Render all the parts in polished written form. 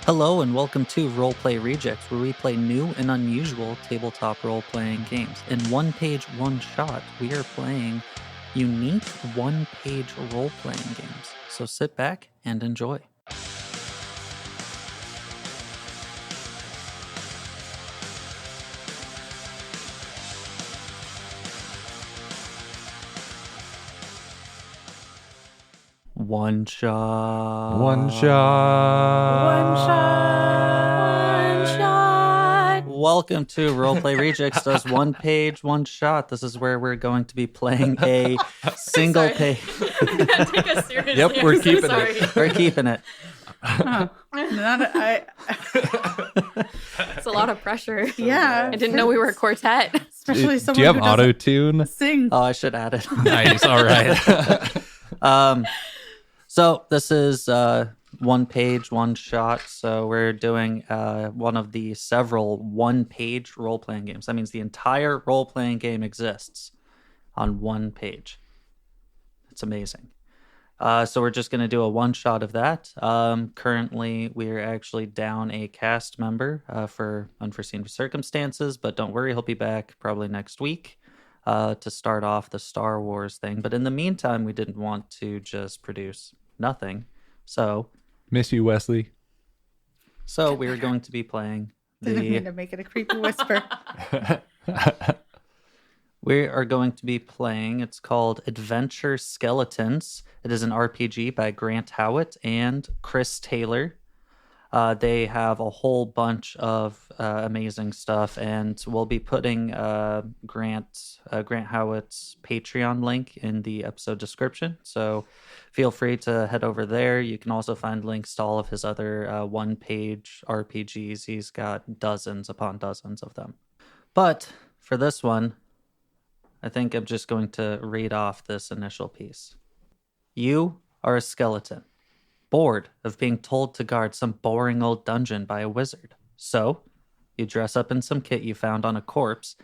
Hello and welcome to Roleplay Rejects, where we play new and unusual tabletop role-playing games. In one page, one shot, we are playing unique one-page role-playing games. So sit back and enjoy. One shot. One shot. Welcome to Roleplay Rejects does one page, one shot. This is where we're going to be playing a single page. Take us seriously. Yep, we're keeping it. We're keeping it. It's a lot of pressure. Yeah. I didn't know we were a quartet. Especially Do someone you have who doesn't auto tune? sing. Oh, I should add it. Nice. All right. So this is one page, one shot. So we're doing one of the several one-page role-playing games. That means the entire role-playing game exists on one page. It's amazing. So we're just going to do a one-shot of that. Currently, we're actually down a cast member for unforeseen circumstances, but don't worry, he'll be back probably next week to start off the Star Wars thing. But in the meantime, we didn't want to just produce nothing. So Miss you, Wesley. we are going to be playing Didn't mean the... to make it a creepy whisper. We are going to be playing, it's called Adventure Skeletons. It is an RPG by Grant Howitt and Chris Taylor. They have a whole bunch of amazing stuff, and we'll be putting Grant Howitt's Patreon link in the episode description. So feel free to head over there. You can also find links to all of his other one-page RPGs. He's got dozens upon dozens of them. But for this one, I think I'm just going to read off this initial piece. You are a skeleton, bored of being told to guard some boring old dungeon by a wizard. So, you dress up in some kit you found on a corpse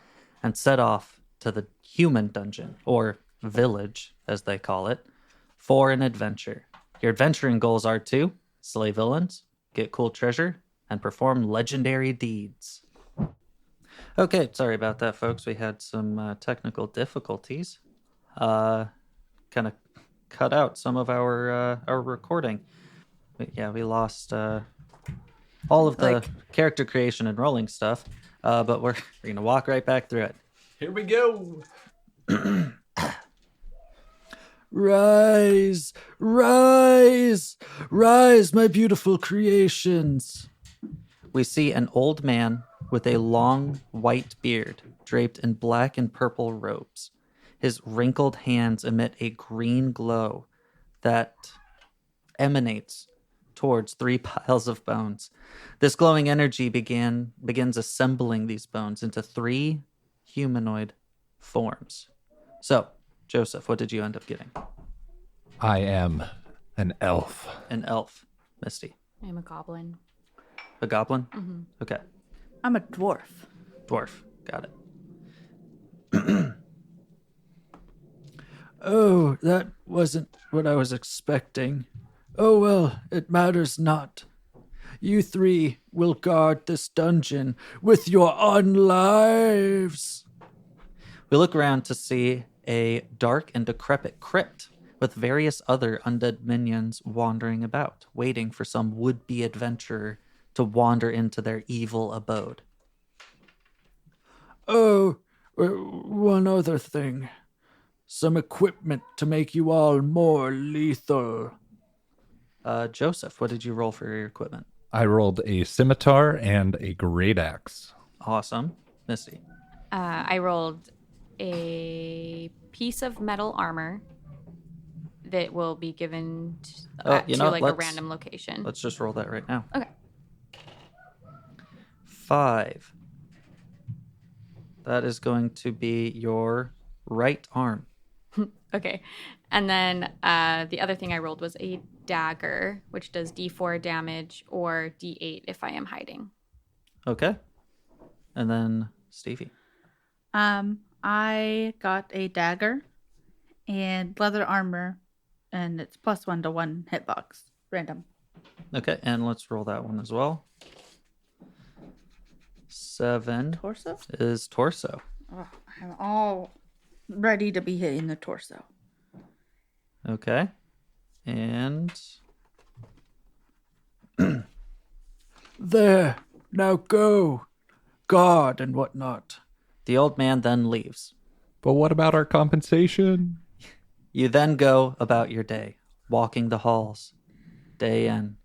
and set off to the human dungeon, or village, as they call it, for an adventure. Your adventuring goals are to slay villains, get cool treasure, and perform legendary deeds. Okay, sorry about that, folks. We had some technical difficulties. Kind of cut out some of our recording. We lost all of the character creation and rolling stuff, but we're going to walk right back through it. Here we go. Rise, rise, rise, my beautiful creations. We see an old man with a long white beard draped in black and purple robes. His wrinkled hands emit a green glow that emanates towards 3 piles of bones. This glowing energy begins assembling these bones into 3 humanoid forms. So, Joseph, what did you end up getting? I am an elf. An elf. Misty. I'm a goblin. A goblin? Mm-hmm. Okay. I'm a dwarf. Dwarf. Got it. Oh, that wasn't what I was expecting. Oh well, it matters not. You 3 will guard this dungeon with your own lives. We look around to see a dark and decrepit crypt with various other undead minions wandering about, waiting for some would-be adventurer to wander into their evil abode. Oh, one other thing. Some equipment to make you all more lethal. Joseph, what did you roll for your equipment? I rolled a scimitar and a great axe. Awesome. Missy. I rolled a piece of metal armor that will be given to a random location. Let's just roll that right now. Okay. 5. That is going to be your right arm. Okay. And then the other thing I rolled was a dagger, which does D4 damage or D8 if I am hiding. Okay. And then Stevie. I got a dagger and leather armor, and it's +1 to 1 hitbox. Random. Okay, and let's roll that one as well. 7 Torso? is torso. Oh, I'm all ready to be hit in the torso. Okay. And there, now go, God and whatnot. The old man then leaves. But what about our compensation? You then go about your day, walking the halls, day in,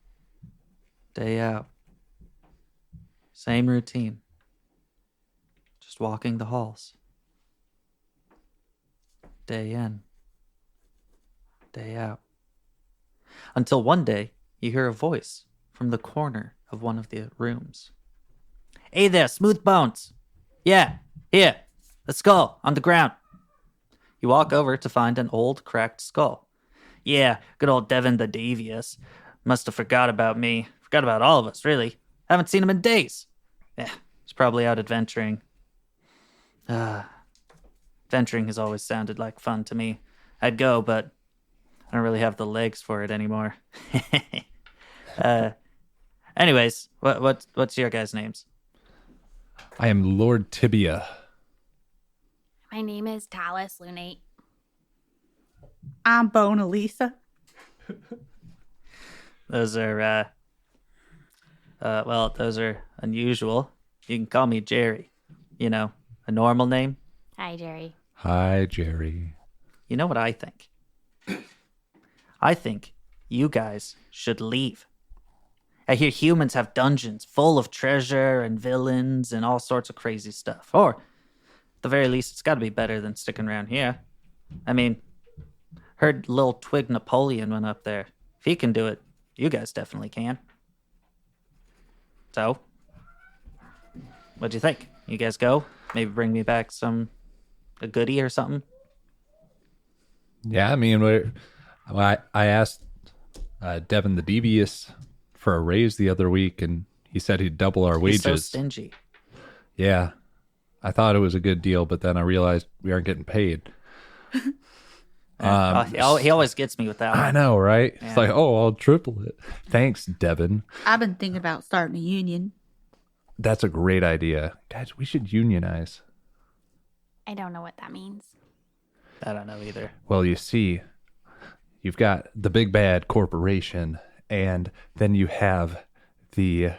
day out. Same routine. Just walking the halls, day in, day out. Until one day, you hear a voice from the corner of one of the rooms. Hey there, smooth bones. Yeah, here, a skull on the ground. You walk over to find an old, cracked skull. Yeah, good old Devin the Devious. Must have forgot about me. Forgot about all of us, really. Haven't seen him in days. Yeah, he's probably out adventuring. Adventuring has always sounded like fun to me. I'd go, but I don't really have the legs for it anymore. Anyways, what's your guys' names? I am Lord Tibia. My name is Talus Lunate. I'm Bona Lisa. Those are, those are unusual. You can call me Jerry. You know, a normal name. Hi, Jerry. Hi, Jerry. You know what I think? I think you guys should leave. I hear humans have dungeons full of treasure and villains and all sorts of crazy stuff. Or, at the very least, it's got to be better than sticking around here. I mean, heard little Twig Napoleon went up there. If he can do it, you guys definitely can. So, what'd you think? You guys go? Maybe bring me back a goodie or something? Yeah, I mean, I asked Devin the Devious for a raise the other week, and he said he'd double our wages. He's so stingy. Yeah, I thought it was a good deal, but then I realized we aren't getting paid. He always gets me with that one. I know, right? Yeah. It's like, oh, I'll triple it. Thanks, Devin. I've been thinking about starting a union. That's a great idea. Guys, we should unionize. I don't know what that means. I don't know either. Well, you see, you've got the big bad corporation, and then you have the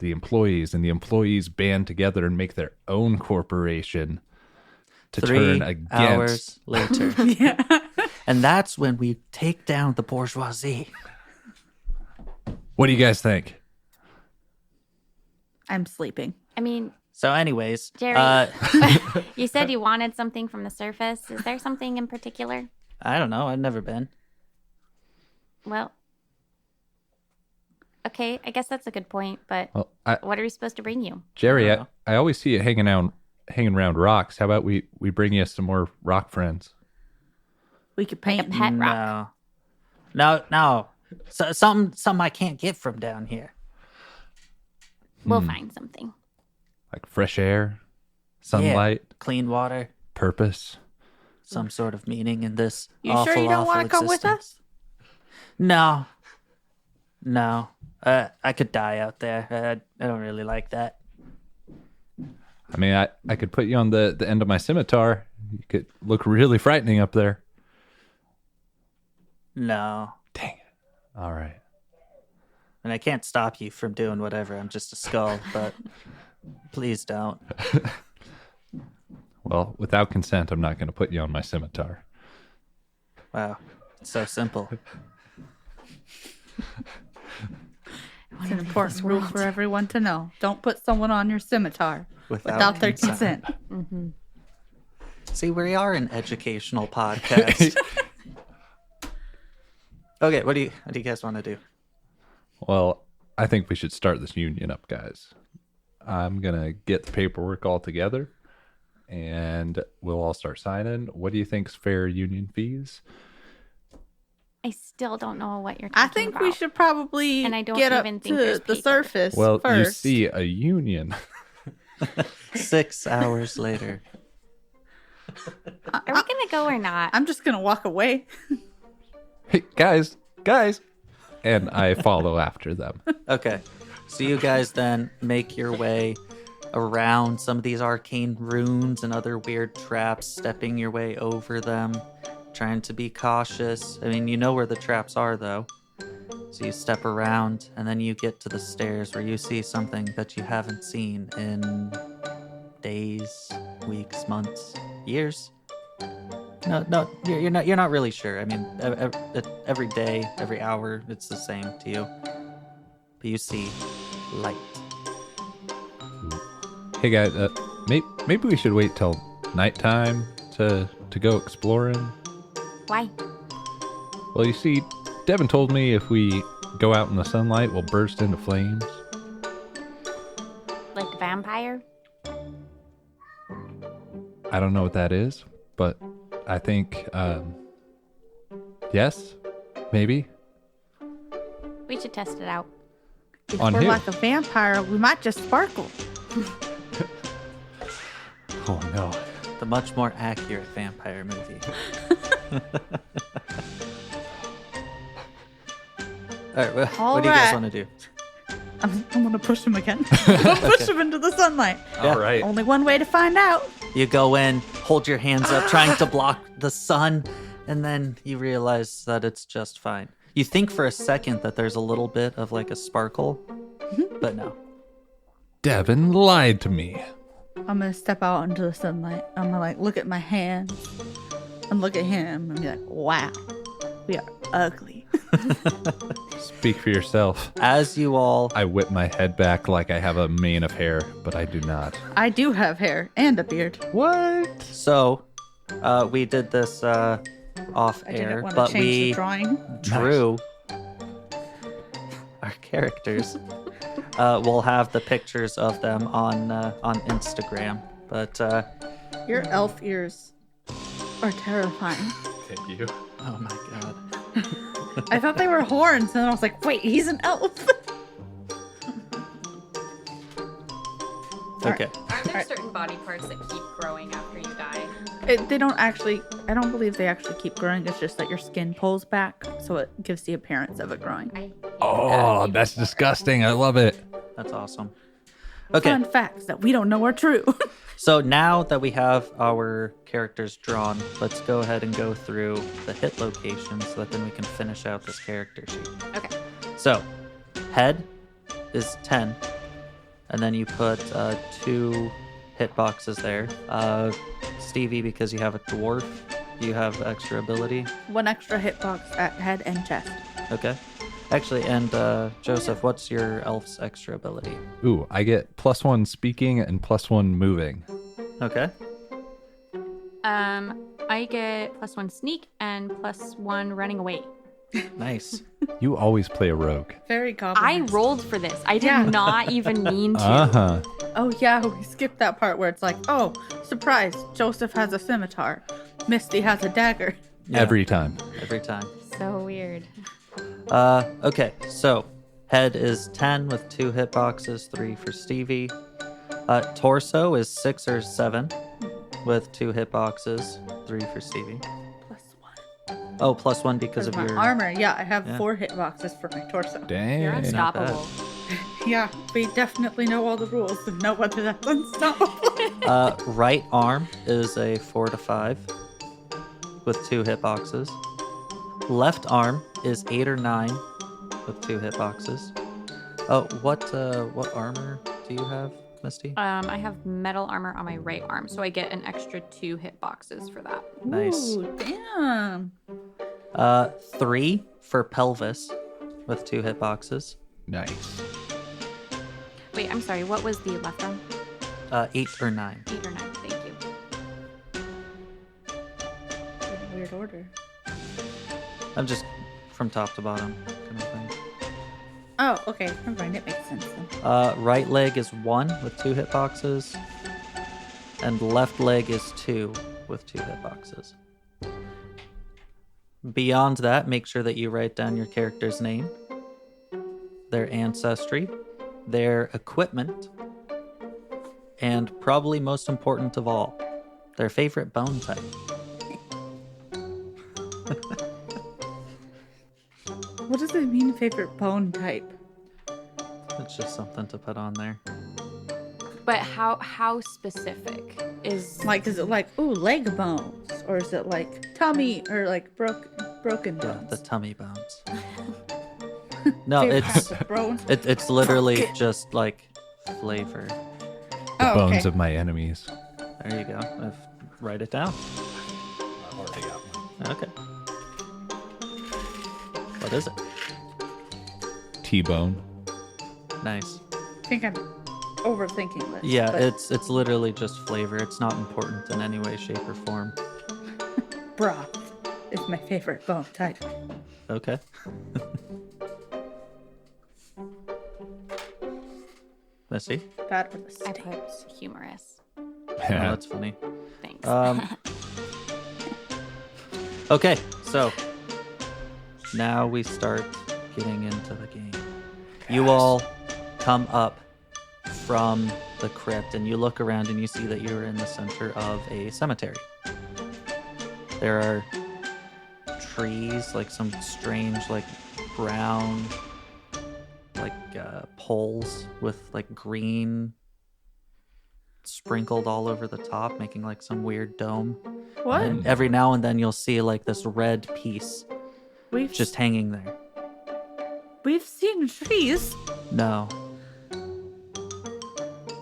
employees, and the employees band together and make their own corporation to 3 turn against. hours later. Yeah. And that's when we take down the bourgeoisie. What do you guys think? I'm sleeping. I mean, So anyways, Jerry, you said you wanted something from the surface. Is there something in particular? I don't know. I've never been. Well, okay, I guess that's a good point, but Well, what are we supposed to bring you? Jerry, I don't I always see you hanging around rocks. How about we bring you some more rock friends? We could Like a paint. pet rock. No. So, something I can't get from down here. We'll find something. Like fresh air, sunlight, Yeah, clean water, purpose. some sort of meaning in this You awful, sure you don't want want to come with us? No. I could die out there. I don't really like that. I mean, I could put you on the end of my scimitar. You could look really frightening up there. No. Dang it. All right. And I can't stop you from doing whatever. I'm just a skull, but please don't. Well, without consent, I'm not going to put you on my scimitar. Wow. It's so simple. It's an important rule for everyone to know. Don't put someone on your scimitar Without their consent. consent. See, we are an educational podcast. Okay, what do you guys want to do? Well, I think we should start this union up, guys. I'm going to get the paperwork all together, and we'll all start signing. What do you think's fair union fees? I still don't know what you're I talking think about. we should probably And I don't get up even think there's to the paper. surface Well, you first. see, a union. 6 hours later. Are we going to go or not? I'm just going to walk away. Hey, guys. and I follow after them. Okay. So you guys then make your way around some of these arcane runes and other weird traps, stepping your way over them, trying to be cautious. I mean, you know where the traps are, though. So you step around, and then you get to the stairs where you see something that you haven't seen in days, weeks, months, years. No, you're not really sure. I mean, every day, every hour, it's the same to you. But you see light. Hey guys, maybe we should wait till nighttime to go exploring. Why? Well, you see, Devin told me if we go out in the sunlight, we'll burst into flames. Like a vampire? I don't know what that is, but I think, yes, maybe. We should test it out. If On we're who? like a vampire, we might just sparkle. Oh no. The much more accurate vampire movie. All right, what do you guys want to do? I'm gonna push him again. I'm gonna push him into the sunlight. Yeah. All right. Only one way to find out. You go in, hold your hands up, trying to block the sun, and then you realize that it's just fine. You think for a second that there's a little bit of like a sparkle, but no. Devin lied to me. I'm gonna step out into the sunlight. I'm gonna like look at my hands and look at him and be like, wow, we are ugly. Speak for yourself. As you all, I whip my head back like I have a mane of hair, but I do not. I do have hair and a beard. What? so we did this off I didn't air, want to but change we the drawing. drew our characters. We'll have the pictures of them on Instagram, but Your elf ears are terrifying. Thank you. oh my god. I thought they were horns, and I was like, wait, he's an elf. Okay. Aren't there Alright. certain body parts that keep growing after you die? They don't actually, I don't believe they actually keep growing. It's just that your skin pulls back, so it gives the appearance of it growing. Oh, that's disgusting. I love it. That's awesome. Okay. Fun facts that we don't know are true. So now that we have our characters drawn, let's go ahead and go through the hit locations so that then we can finish out this character sheet. Okay. So, head is 10, and then you put 2 hit boxes there. Stevie, because you have a dwarf, you have extra ability. One extra hitbox at head and chest. Okay. Actually, and Joseph, what's your elf's extra ability? Ooh, I get +1 speaking and +1 moving. Okay. I get +1 sneak and +1 running away. Nice. You always play a rogue. Very I complimentary. rolled for this. I did Yeah. not even mean to. Uh-huh. Oh yeah, we skipped that part where it's like, oh, surprise, Joseph has a scimitar. Misty has a dagger. Yeah, Every time. every time. So weird. Okay, so head is 10 with 2 hit boxes, 3 for Stevie. Torso is 6 or 7 with 2 hit boxes, 3 for Stevie. +1. Oh, +1 because of my your armor. Yeah, I have Yeah. 4 hitboxes for my torso. You're Dang. unstoppable. Yeah, we definitely know all the rules and know whether that's unstoppable. Right arm is a 4 to 5 with 2 hit boxes. Left arm is 8 or 9 with 2 hit boxes. Oh, what armor do you have, Misty? I have metal armor on my right arm, so I get an extra 2 hit boxes for that. Nice. Ooh, damn. 3 for pelvis with 2 hit boxes. Nice. Wait, I'm sorry. What was the left arm? 8 or 9. 8 or 9. Thank you. In weird order. I'm just from top to bottom kind of thing. Oh, okay. Never mind. It makes sense then. Right leg is 1 with 2 hit boxes, and left leg is 2 with 2 hit boxes. Beyond that, make sure that you write down your character's name, their ancestry, their equipment, and probably most important of all, their favorite bone type. What does it mean, favorite bone type? It's just something to put on there. But how specific is Like, is it like, ooh, leg bones? Or is it like tummy or like broken Yeah, bones? the tummy bones. No, Favorite it's type of bones? it's literally just like flavor. The bones okay. of my enemies. There you go. Write it down. I've already got one. Okay. What is it? T-bone. Nice. I think I'm overthinking this. Yeah, but it's literally just flavor. It's not important in any way, shape, or form. broth is my favorite bone type. Okay. Missy? That or the I steak. put humorous. Oh, that's funny. Thanks. Okay, so now we start getting into the game. You all come up from the crypt and you look around and you see that you're in the center of a cemetery. There are trees, like some strange, like brown, like poles with like green sprinkled all over the top, making like some weird dome. What? And every now and then you'll see like this red piece We've just hanging there. We've seen trees. No.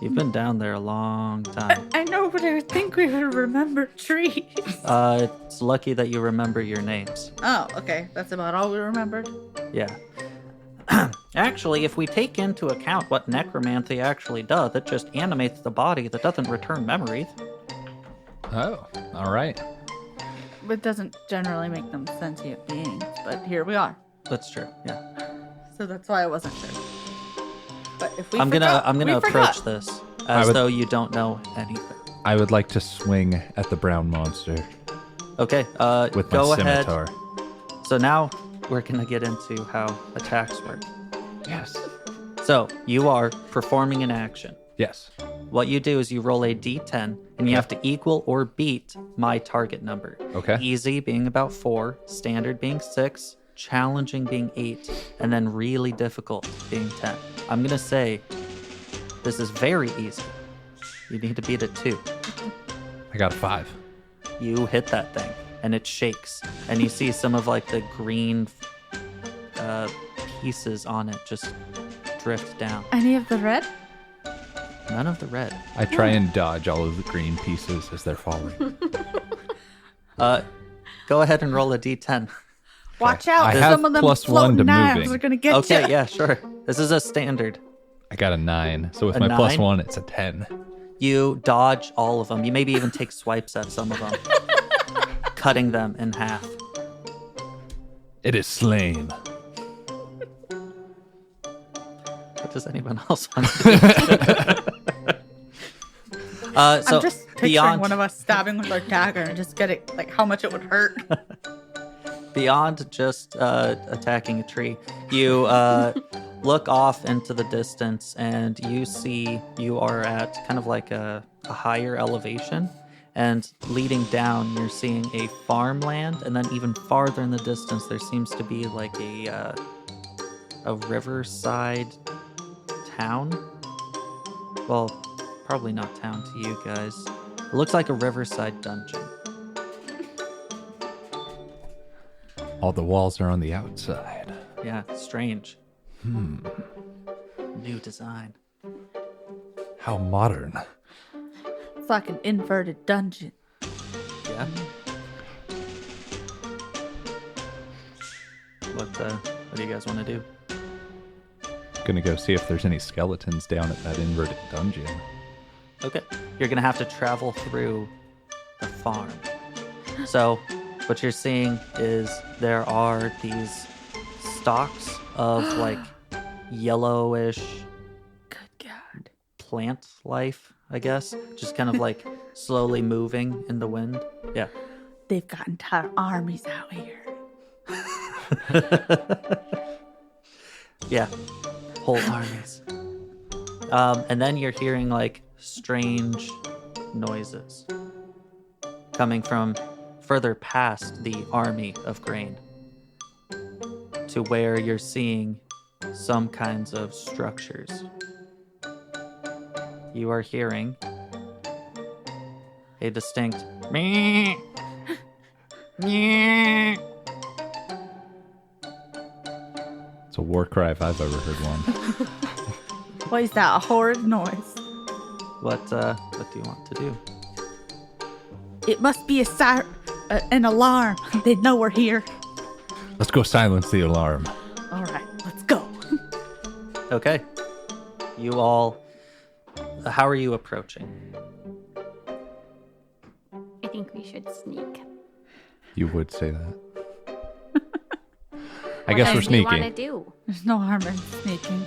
You've been down there a long time. I know, but I would think we would remember trees. It's lucky that you remember your names. Oh, okay. That's about all we remembered. Yeah. Actually, if we take into account what necromancy actually does, it just animates the body that doesn't return memories. Oh, all right. It doesn't generally make them sentient beings, but here we are. That's true. Yeah. So that's why I wasn't sure. But if we I'm forgot, gonna we approach forgot. this as though you don't know anything. I would like to swing at the brown monster Okay. with my Go ahead. scimitar. So now we're gonna get into how attacks work. Yes. So you are performing an action. Yes. What you do is you roll a d10 and you have to equal or beat my target number. Okay. Easy being about 4, standard being 6, challenging being 8, and then really difficult being 10. I'm going to say this is very easy. You need to beat it 2. I got a 5. You hit that thing and it shakes and you see some of like the green pieces on it just drift down. Any of the red? None of the red. I try and dodge all of the green pieces as they're falling. Go ahead and roll a d10. Watch out! I have Some of them +1 to floating knives moving. are gonna get Okay, you. yeah, sure. This is a standard. I got a 9. So with A my 9? +1, it's a 10. You dodge all of them. You maybe even take swipes at some of them, cutting them in half. It is slain. What does anyone else want to do? So I'm just picturing beyond one of us stabbing with our dagger and just getting like how much it would hurt. beyond just attacking a tree, you look off into the distance and you see you are at kind of like a higher elevation. And leading down, you're seeing a farmland, and then even farther in the distance, there seems to be like a riverside town. Well, probably not town to you guys. It looks like a riverside dungeon. All the walls are on the outside. Yeah, strange. New design. How modern. It's like an inverted dungeon. Yeah. What do you guys want to do? Gonna go see if there's any skeletons down at that inverted dungeon. Okay. You're going to have to travel through the farm. So, what you're seeing is there are these stalks of like yellowish Good God. plant life, I guess. Just kind of like slowly moving in the wind. Yeah. They've got entire armies out here. Yeah. Whole armies. And then you're hearing like strange noises coming from further past the army of grain. to where you're seeing some kinds of structures. You are hearing a distinct meh, meh. It's a war cry if I've ever heard one. What is that? A horrid noise. What do you want to do? It must be an alarm. They know we're here. Let's go silence the alarm. All right, let's go. Okay. You all, how are you approaching? I think we should sneak. You would say that. I guess we're sneaking. What do you want to do? There's no harm in sneaking.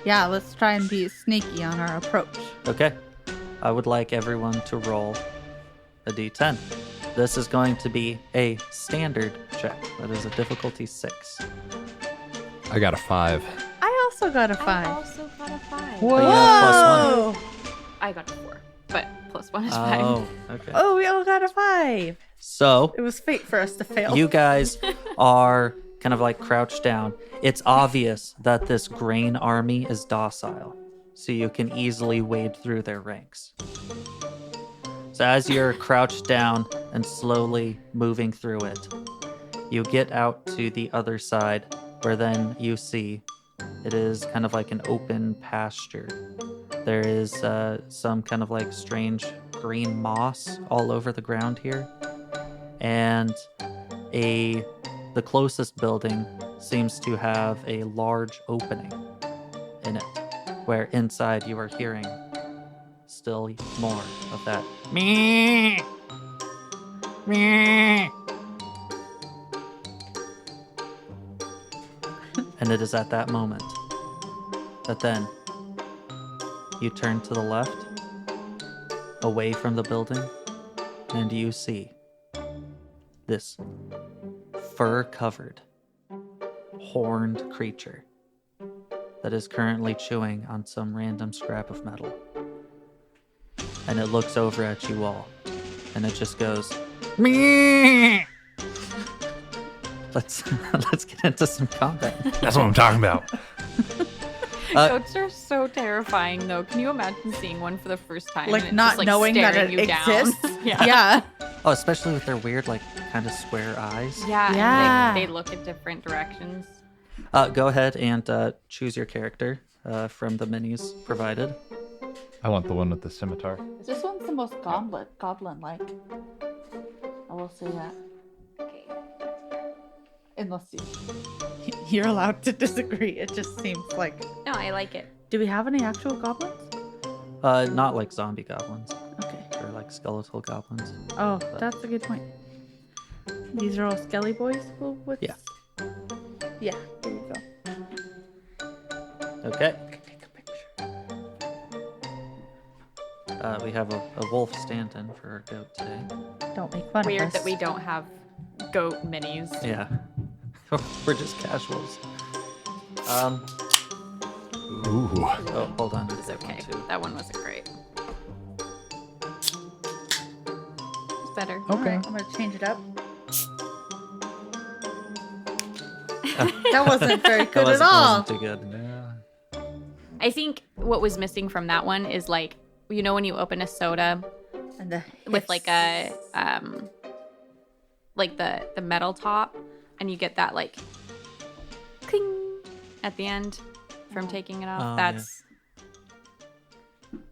Yeah, let's try and be sneaky on our approach. Okay. I would like everyone to roll a d10. This is going to be a standard check. That is a difficulty 6. I got a 5. I also got a 5. I also got a 5. But you have Whoa! I got a 4, but +1 is 5. Oh, okay. Oh, we all got a 5. So, It was fate for us to fail. you guys are kind of like crouched down. It's obvious that this grain army is docile, so you can easily wade through their ranks. So as you're crouched down and slowly moving through it, you get out to the other side, where then you see it is kind of like an open pasture. There is some kind of like strange green moss all over the ground here, and the closest building seems to have a large opening in it, where inside you are hearing still more of that meh, meh. And it is at that moment that then you turn to the left, away from the building, and you see this fur-covered, horned creature that is currently chewing on some random scrap of metal. And it looks over at you all, and it just goes, meh. Let's get into some combat. That's what I'm talking about. Goats are so terrifying, though. Can you imagine seeing one for the first time? Like and it's not just, like, knowing that staring it you down? exists. Yeah. Yeah. Oh, especially with their weird, like, kind of square eyes. Yeah. Yeah. And they look at different directions. Go ahead and choose your character from the minis provided. I want the one with the scimitar. This one's the most goblin-like. I will say that. Okay. Unless you're allowed to disagree. It just seems like... No, I like it. Do we have any actual goblins? Not like zombie goblins, Okay. or like skeletal goblins. Oh, that's a good point. These are all skelly boys? With... Yeah. Yeah, there you go. Okay. Take a picture. We have a wolf stand-in for our goat today. Don't make fun of Weird us. that we don't have goat minis. Yeah. We're just casuals. Ooh. Oh, hold on. It's okay. Too. That one wasn't great. It's better. All Okay. right, I'm gonna change it up. That wasn't very That good at wasn't, all. wasn't too good. Yeah. I think what was missing from that one is like, you know, when you open a soda And the with like a like the metal top, and you get that like cling at the end from taking it off. Oh,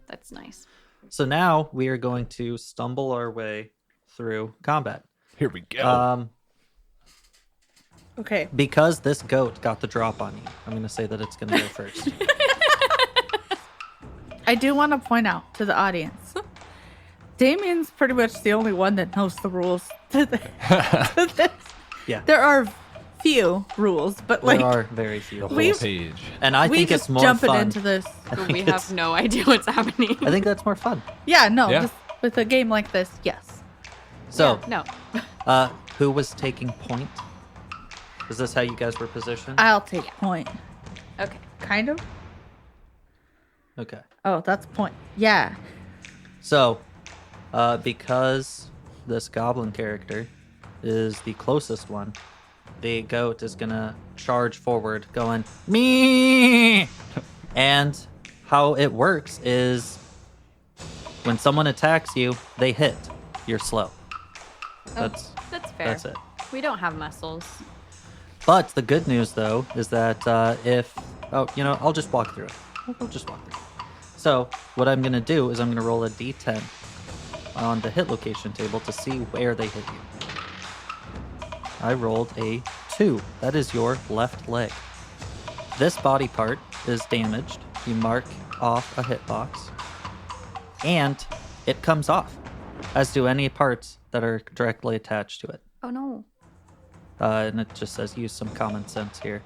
That's nice. So now we are going to stumble our way through combat. Here we go. Okay. Because this goat got the drop on you, I'm going to say that it's going to go first. I do want to point out to the audience, Damien's pretty much the only one that knows the rules to this. Yeah. There are few rules, but like There are very few. the whole we've- page. And I we think just it's more jumping fun. into this. But we have no idea what's happening. I think that's more fun. Yeah, no, Yeah. just with a game like this, yes. So, Yeah, no. who was taking point? Is this how you guys were positioned? I'll take point. Okay. Kind of. Okay. Oh, that's point. Yeah. So, because this goblin character is the closest one. The goat is gonna charge forward, going me. And how it works is when someone attacks you, they hit. You're slow. That's fair. That's it. We don't have muscles. But the good news, though, is that I'll just walk through it. I'll just walk through it. So what I'm gonna do is I'm gonna roll a d10 on the hit location table to see where they hit you. I rolled a 2. That is your left leg. This body part is damaged. You mark off a hitbox, and it comes off, as do any parts that are directly attached to it. Oh no. And it just says use some common sense here.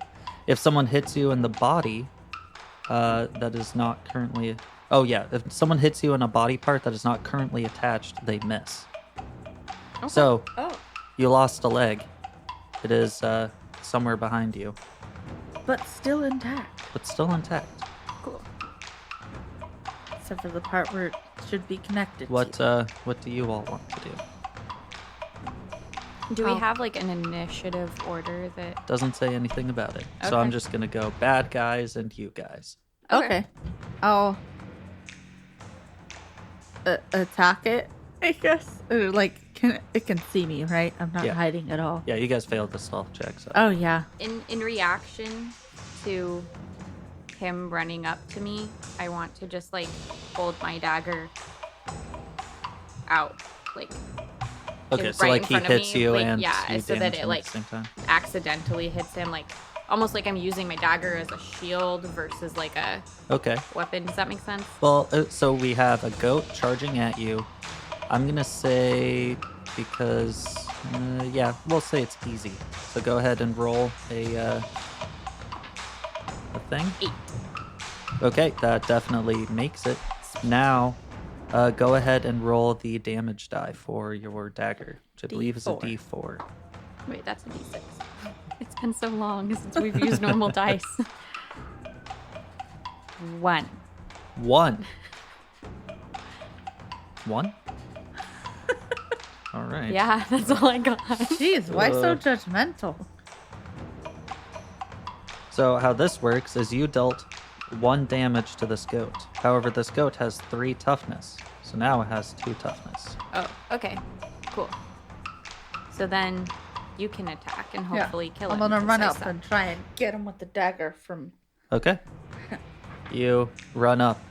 If someone hits you in the body, that is not currently... Oh yeah, if someone hits you in a body part that is not currently attached, they miss. Okay. So, you lost a leg. It is somewhere behind you. But still intact. Cool. Except for the part where it should be connected What to. what do you all want to do? Do we have like an initiative order that... Doesn't say anything about it. So Okay. I'm just going to go bad guys and you guys. Okay. I'll attack it, I guess. Or, like, it can see me, right? I'm not Yeah. hiding at all. Yeah, you guys failed the stealth check. So. Oh, yeah. In reaction to him running up to me, I want to just like hold my dagger out, like Okay, so right like in he front of hits me, you like, and yeah, you so that damage it him like at the same time. accidentally hits him, like almost like I'm using my dagger as a shield versus like a Okay. weapon. Does that make sense? Well, so we have a goat charging at you. I'm going to say because, we'll say it's easy. So go ahead and roll a thing. 8. Okay, that definitely makes it. Now, go ahead and roll the damage die for your dagger, which I believe is a D4. D4. Wait, that's a D6. It's been so long since we've used normal dice. 1. 1. 1? All right. Yeah, that's all I got. Jeez, why so judgmental? So how this works is you dealt 1 damage to this goat. However, this goat has 3 toughness. So now it has 2 toughness. Oh, okay. Cool. So then you can attack and hopefully kill I'm him. gonna since run I up suck. and try and get him with the dagger from... Okay. You run up.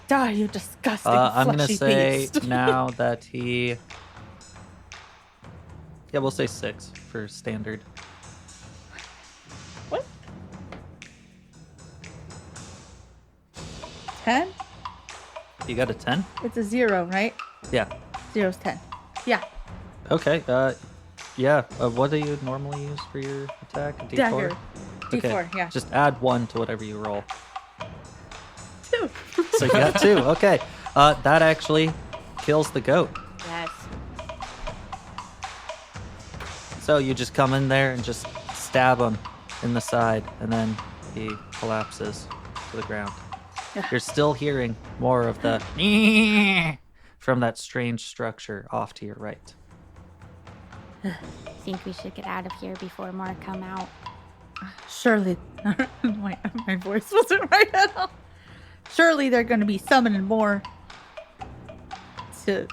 Die, you disgusting I'm going to fleshy say beast. now that he... Yeah, we'll say 6 for standard. What? 10? You got a 10? It's a 0, right? Yeah. 0's 10. Yeah. Okay. Yeah. What do you normally use for your attack? A D4? Dagger. Okay. D4, yeah. Just add 1 to whatever you roll. 2. So you got 2. Okay. That actually kills the goat. Yes. So you just come in there and just stab him in the side, and then he collapses to the ground. Yeah. You're still hearing more of the from that strange structure off to your right. Think we should get out of here before more come out. Surely. my voice wasn't right at all. Surely they're going to be summoning more to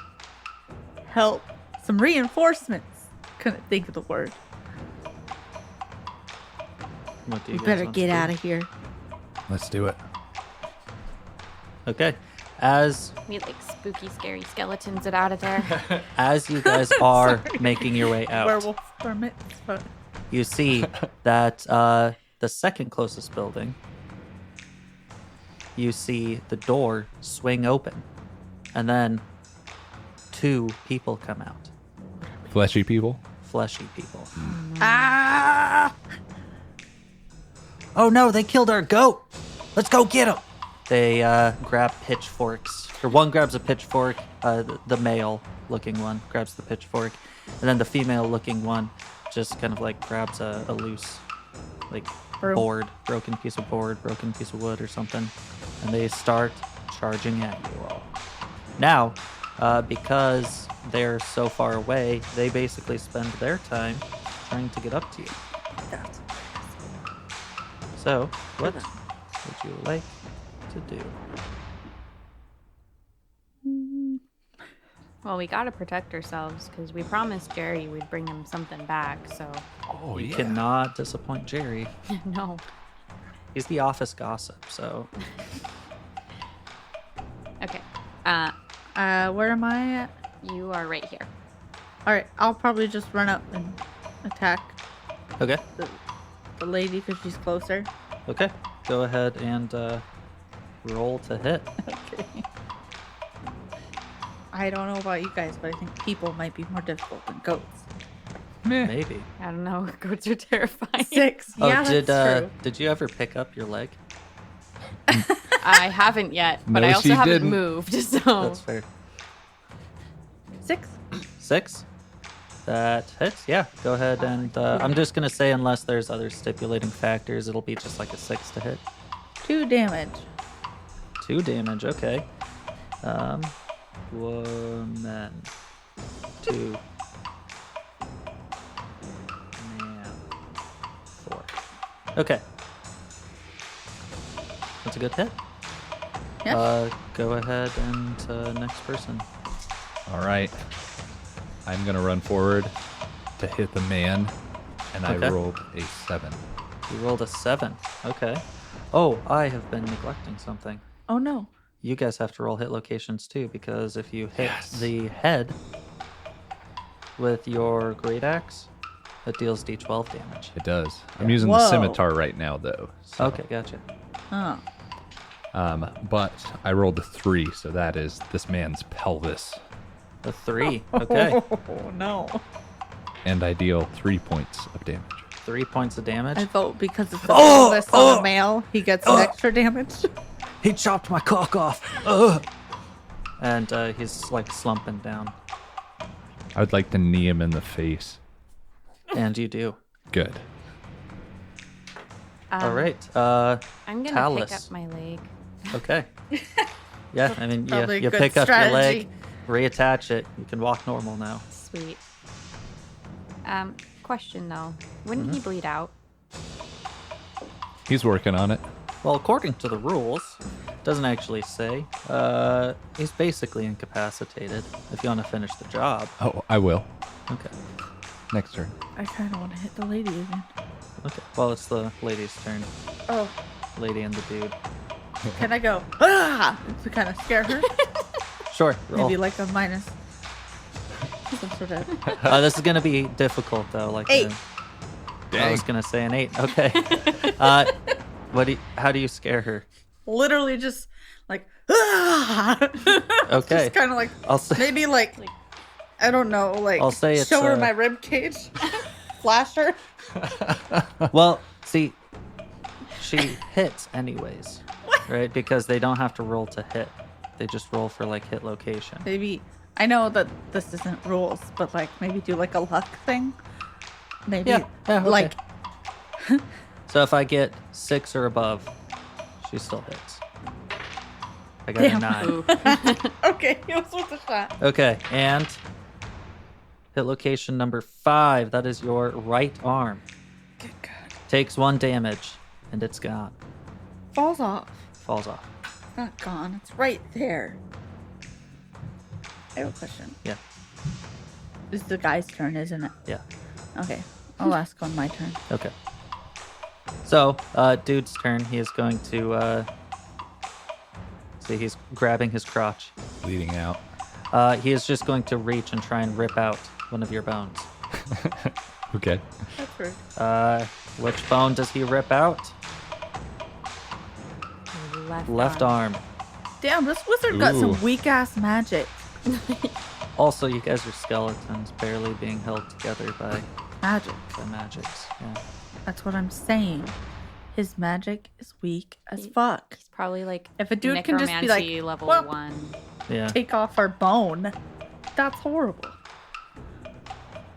help. Some reinforcements. Couldn't think of the word. What do you We guys better want get to do? out of here. Let's do it. Okay. As We like spooky, scary skeletons it out of there. you guys are making your way out, Werewolf permit. But you see that the second closest building, you see the door swing open, and then 2 people come out. Fleshy people. Fleshy people. ah! Oh no, they killed our goat! Let's go get him! They grab pitchforks. Or one grabs a pitchfork, the male-looking one grabs the pitchfork, and then the female-looking one just kind of like grabs a loose, like, Broom. broken piece of wood or something, and they start charging at you all. Now, because they're so far away, they basically spend their time trying to get up to you. That's So, what would you like to do? Well, we gotta protect ourselves because we promised Jerry we'd bring him something back. So Oh, You cannot disappoint Jerry. no. He's the office gossip, so Okay. where am I at? You are right here. All right, I'll probably just run up and attack okay. the lady because she's closer. Okay. Go ahead and roll to hit. Okay. I don't know about you guys, but I think people might be more difficult than goats. Meh. Maybe. I don't know. Goats are terrifying. 6. Yeah, that's true. Did you ever pick up your leg? I haven't yet, but No, I also she haven't didn't. moved. So That's fair. 6. 6. That hits. Yeah. Go ahead and I'm just gonna say unless there's other stipulating factors, it'll be just like a 6 to hit. 2 damage. 2 damage. Okay. Woman. 2. Man. 4. Okay. That's a good hit. Yeah. Go ahead and next person. All right. I'm going to run forward to hit the man, and Okay. I rolled a 7. You rolled a 7. Okay. Oh, I have been neglecting something. Oh no. You guys have to roll hit locations too, because if you hit Yes. the head with your great axe, it deals d12 damage. It does. I'm using the Whoa. scimitar right now, though. So, Okay, gotcha. Oh. But I rolled a 3, so that is this man's pelvis. A 3. Okay. Oh no. And I deal 3 points of damage. 3 points of damage. I vote because it's a Oh, pelvis on a male, he gets an extra damage. He chopped my cock off. Ugh. And he's like slumping down. I would like to knee him in the face. And you do. Good. All right. I'm gonna Talus. pick up my leg. Okay. Yeah, I mean, Probably a you good pick up your leg, strategy. reattach it. You can walk normal now. Sweet. Question though, wouldn't he bleed out? He's working on it. Well, according to the rules, it doesn't actually say. He's basically incapacitated if you want to finish the job. Oh, I will. Okay. Next turn. I kind of want to hit the lady again. Okay. Well, it's the lady's turn. Oh, Lady and the dude. can I go? Ah! To kind of scare her. Sure. Roll. Maybe like a minus. Some sort of. This is gonna be difficult though. Like 8. I was gonna say an 8. Okay. How do you scare her? Literally just like. Ah! Okay. Just kind of like. I'll say. Maybe like. I don't know. Like. I'll say it's, show her my rib cage. Flash her. Well, see, she hits anyways, right? Because they don't have to roll to hit; they just roll for like hit location. Maybe. I know that this isn't rules, but like maybe do like a luck thing. Maybe Yeah, okay. like So if I get 6 or above, she still hits. I got Damn. a 9. Ooh. okay, it was worth a shot. Okay, and hit location number 5. That is your right arm. Good God. Takes 1 damage, and it's gone. Falls off. Falls off. It's not gone. It's right there. I have a question. Yeah, It's the guy's turn, isn't it? yeah. Okay. I'll ask on my turn. Okay. So, dude's turn. He is going to see. He's grabbing his crotch. Bleeding out. He is just going to reach and try and rip out one of your bones. Okay. That's rude. Which bone does he rip out? Left arm. Damn, this wizard got Ooh. some weak ass magic. Also, you guys are skeletons, barely being held together by Magic. magics. Yeah. That's what I'm saying. His magic is weak as fuck. He's probably like If a dude can just be like, necromancy level "Well, 1. Yeah. Take off our bone. That's horrible.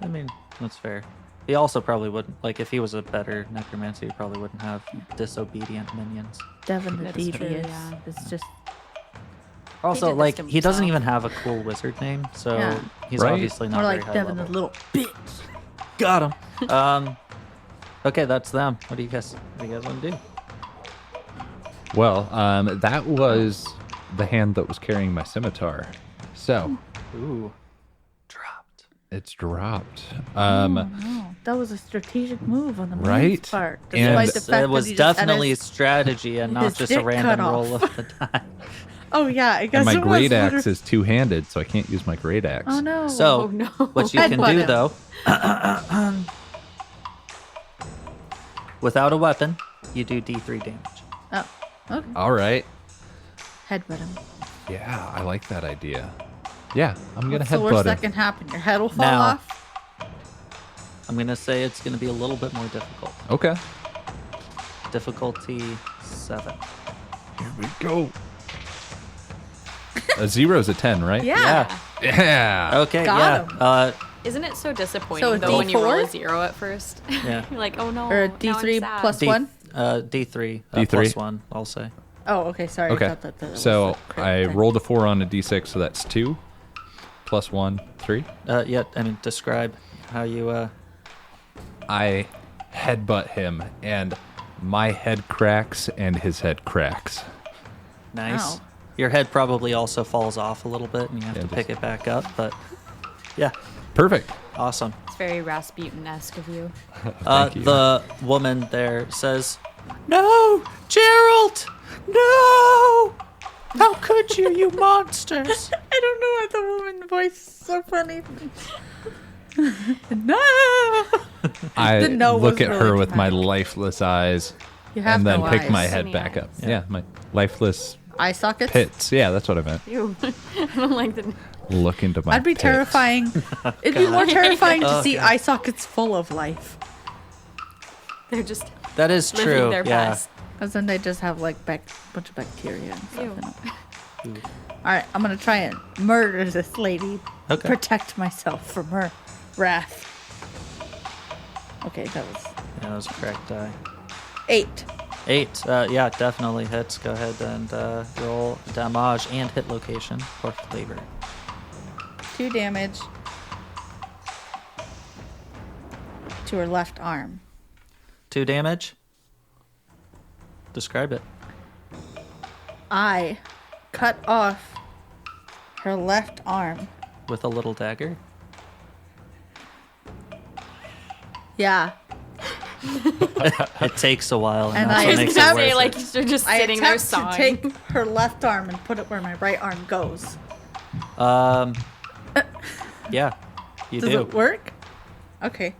I mean, that's fair. He also probably wouldn't, like, if he was a better necromancer, he probably wouldn't have disobedient minions. Devin the That's true, Devious yeah. is just Also, did this like, to he doesn't himself. even have a cool wizard name, so Yeah. he's Right? obviously not More very like high Devin, level. the little bitch. Got him. Okay, that's them. What do you guys want to do? Well, that was the hand that was carrying my scimitar. So Ooh, dropped. it's dropped. No, that was a strategic move on the Right? man's part. And Despite the fact It was that he just had definitely his- strategy and not his just a dick random cut roll off. of the die. Oh yeah, I guess And my it was great axe literally- is two-handed, so I can't use my great axe. Oh no. So, Oh, no. what you can Headbutt do him. though, without a weapon, you do D3 damage. Oh, okay. All right. Headbutt him. Yeah, I like that idea. Yeah, I'm gonna What's the worst headbutt that him. can happen? Your head will fall Now- off. I'm gonna say it's gonna be a little bit more difficult. Okay. Difficulty 7. Here we go. A 0 is a 10, right? Yeah. Yeah. Okay. Got yeah. him. Isn't it so disappointing So a though when you roll a D4? 0 at first? Yeah. You're like, oh no. Or a now I'm D3 sad. plus 1? D3. D3. Plus 1, I'll say. Oh, okay. Sorry. I Okay. thought that was So a crit I thing. rolled a 4 on a d6, so that's 2. Plus 1, 3. Yeah, I mean, describe how you, I headbutt him, and my head cracks, and his head cracks. nice. Ow. Your head probably also falls off a little bit and you have Yeah, to just- pick it back up, but yeah, Perfect. awesome. It's very Rasputin-esque of you. Thank you. The woman there says, "No, Gerald! No! How could you, you monsters!" I don't know why the woman voice is so funny. no. I The no look was at her really with my dramatic. lifeless eyes, You have and then no pick eyes. my head Any back eyes. up. Yeah, my lifeless Eye sockets. pits. Yeah, that's what I meant. Ew. I don't like the. Look into my That'd be pits. terrifying. It'd be more terrifying to Oh, see God. eye sockets full of life, They're just That is living true. their Yeah. best. because then they just have like bunch of bacteria and stuff. Ew. In them. All right, I'm gonna try and murder this lady. Okay. Protect myself from her wrath. Okay, that was Yeah, that was a correct die. 8. 8. Yeah, definitely hits. Go ahead and roll damage and hit location for flavor. 2 damage to her left arm. 2 damage. Describe it. I cut off her left arm. With a little dagger. Yeah. It takes a while, and And that's I what I was makes gonna it say, worth like, it. you're just I sitting there attempt to sawing. take her left arm and put it where my right arm goes. Yeah, you Does do. it work? Okay.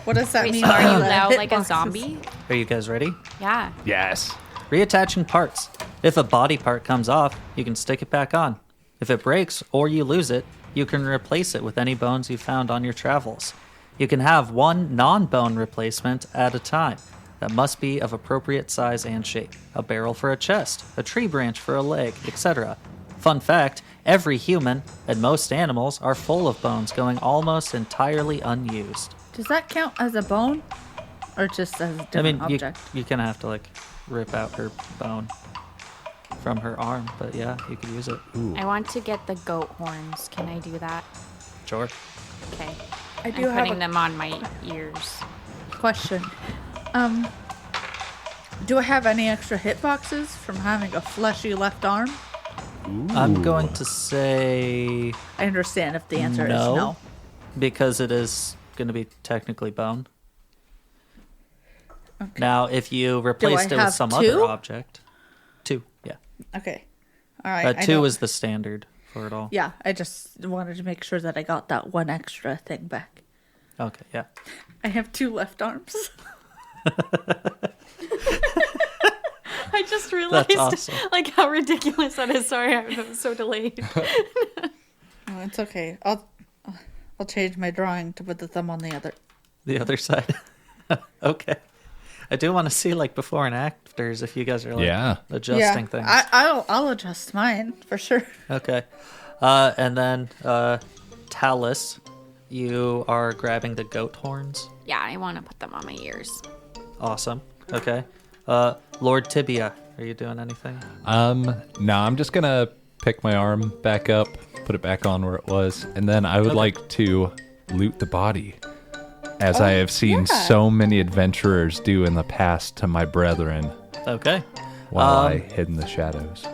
What does that Wait, mean? so are you for the now like a hitboxes? zombie? Are you guys ready? Yeah. Yes. Reattaching parts. If a body part comes off, you can stick it back on. If it breaks or you lose it, you can replace it with any bones you found on your travels. You can have one non-bone replacement at a time that must be of appropriate size and shape. A barrel for a chest, a tree branch for a leg, etc. Fun fact, every human and most animals are full of bones going almost entirely unused. Does that count as a bone? Or just as a I different mean, object? you kind of have to like rip out her bone from her arm, but yeah, you could use it. I want to get the goat horns. Can I do that? Sure. Okay. I I'm do have putting a them on my ears. question. Do I have any extra hitboxes from having a fleshy left arm? I'm going to say I understand if the answer no, is no. because it is going to be technically bone. Okay. Now, if you replaced it with have some 2? other object, 2, yeah. Okay. All right. I 2 don't- is the standard for it all. Yeah, I just wanted to make sure that I got that one extra thing back. Okay, yeah. I have 2 left arms. I just realized awesome. like how ridiculous that is. Sorry, I was so delayed. Oh, it's okay. I'll change my drawing to put the thumb on the other. The other side. Okay. I do want to see like before and afters if you guys are like Yeah. adjusting things. I'll adjust mine for sure. Okay. And then Talus, you are grabbing the goat horns. Yeah, I want to put them on my ears. Awesome. Okay. Lord Tibia, are you doing anything? No, I'm just gonna pick my arm back up, put it back on where it was, and then I would like to loot the body, as I have seen so many adventurers do in the past to my brethren. Okay. While I hid in the shadows.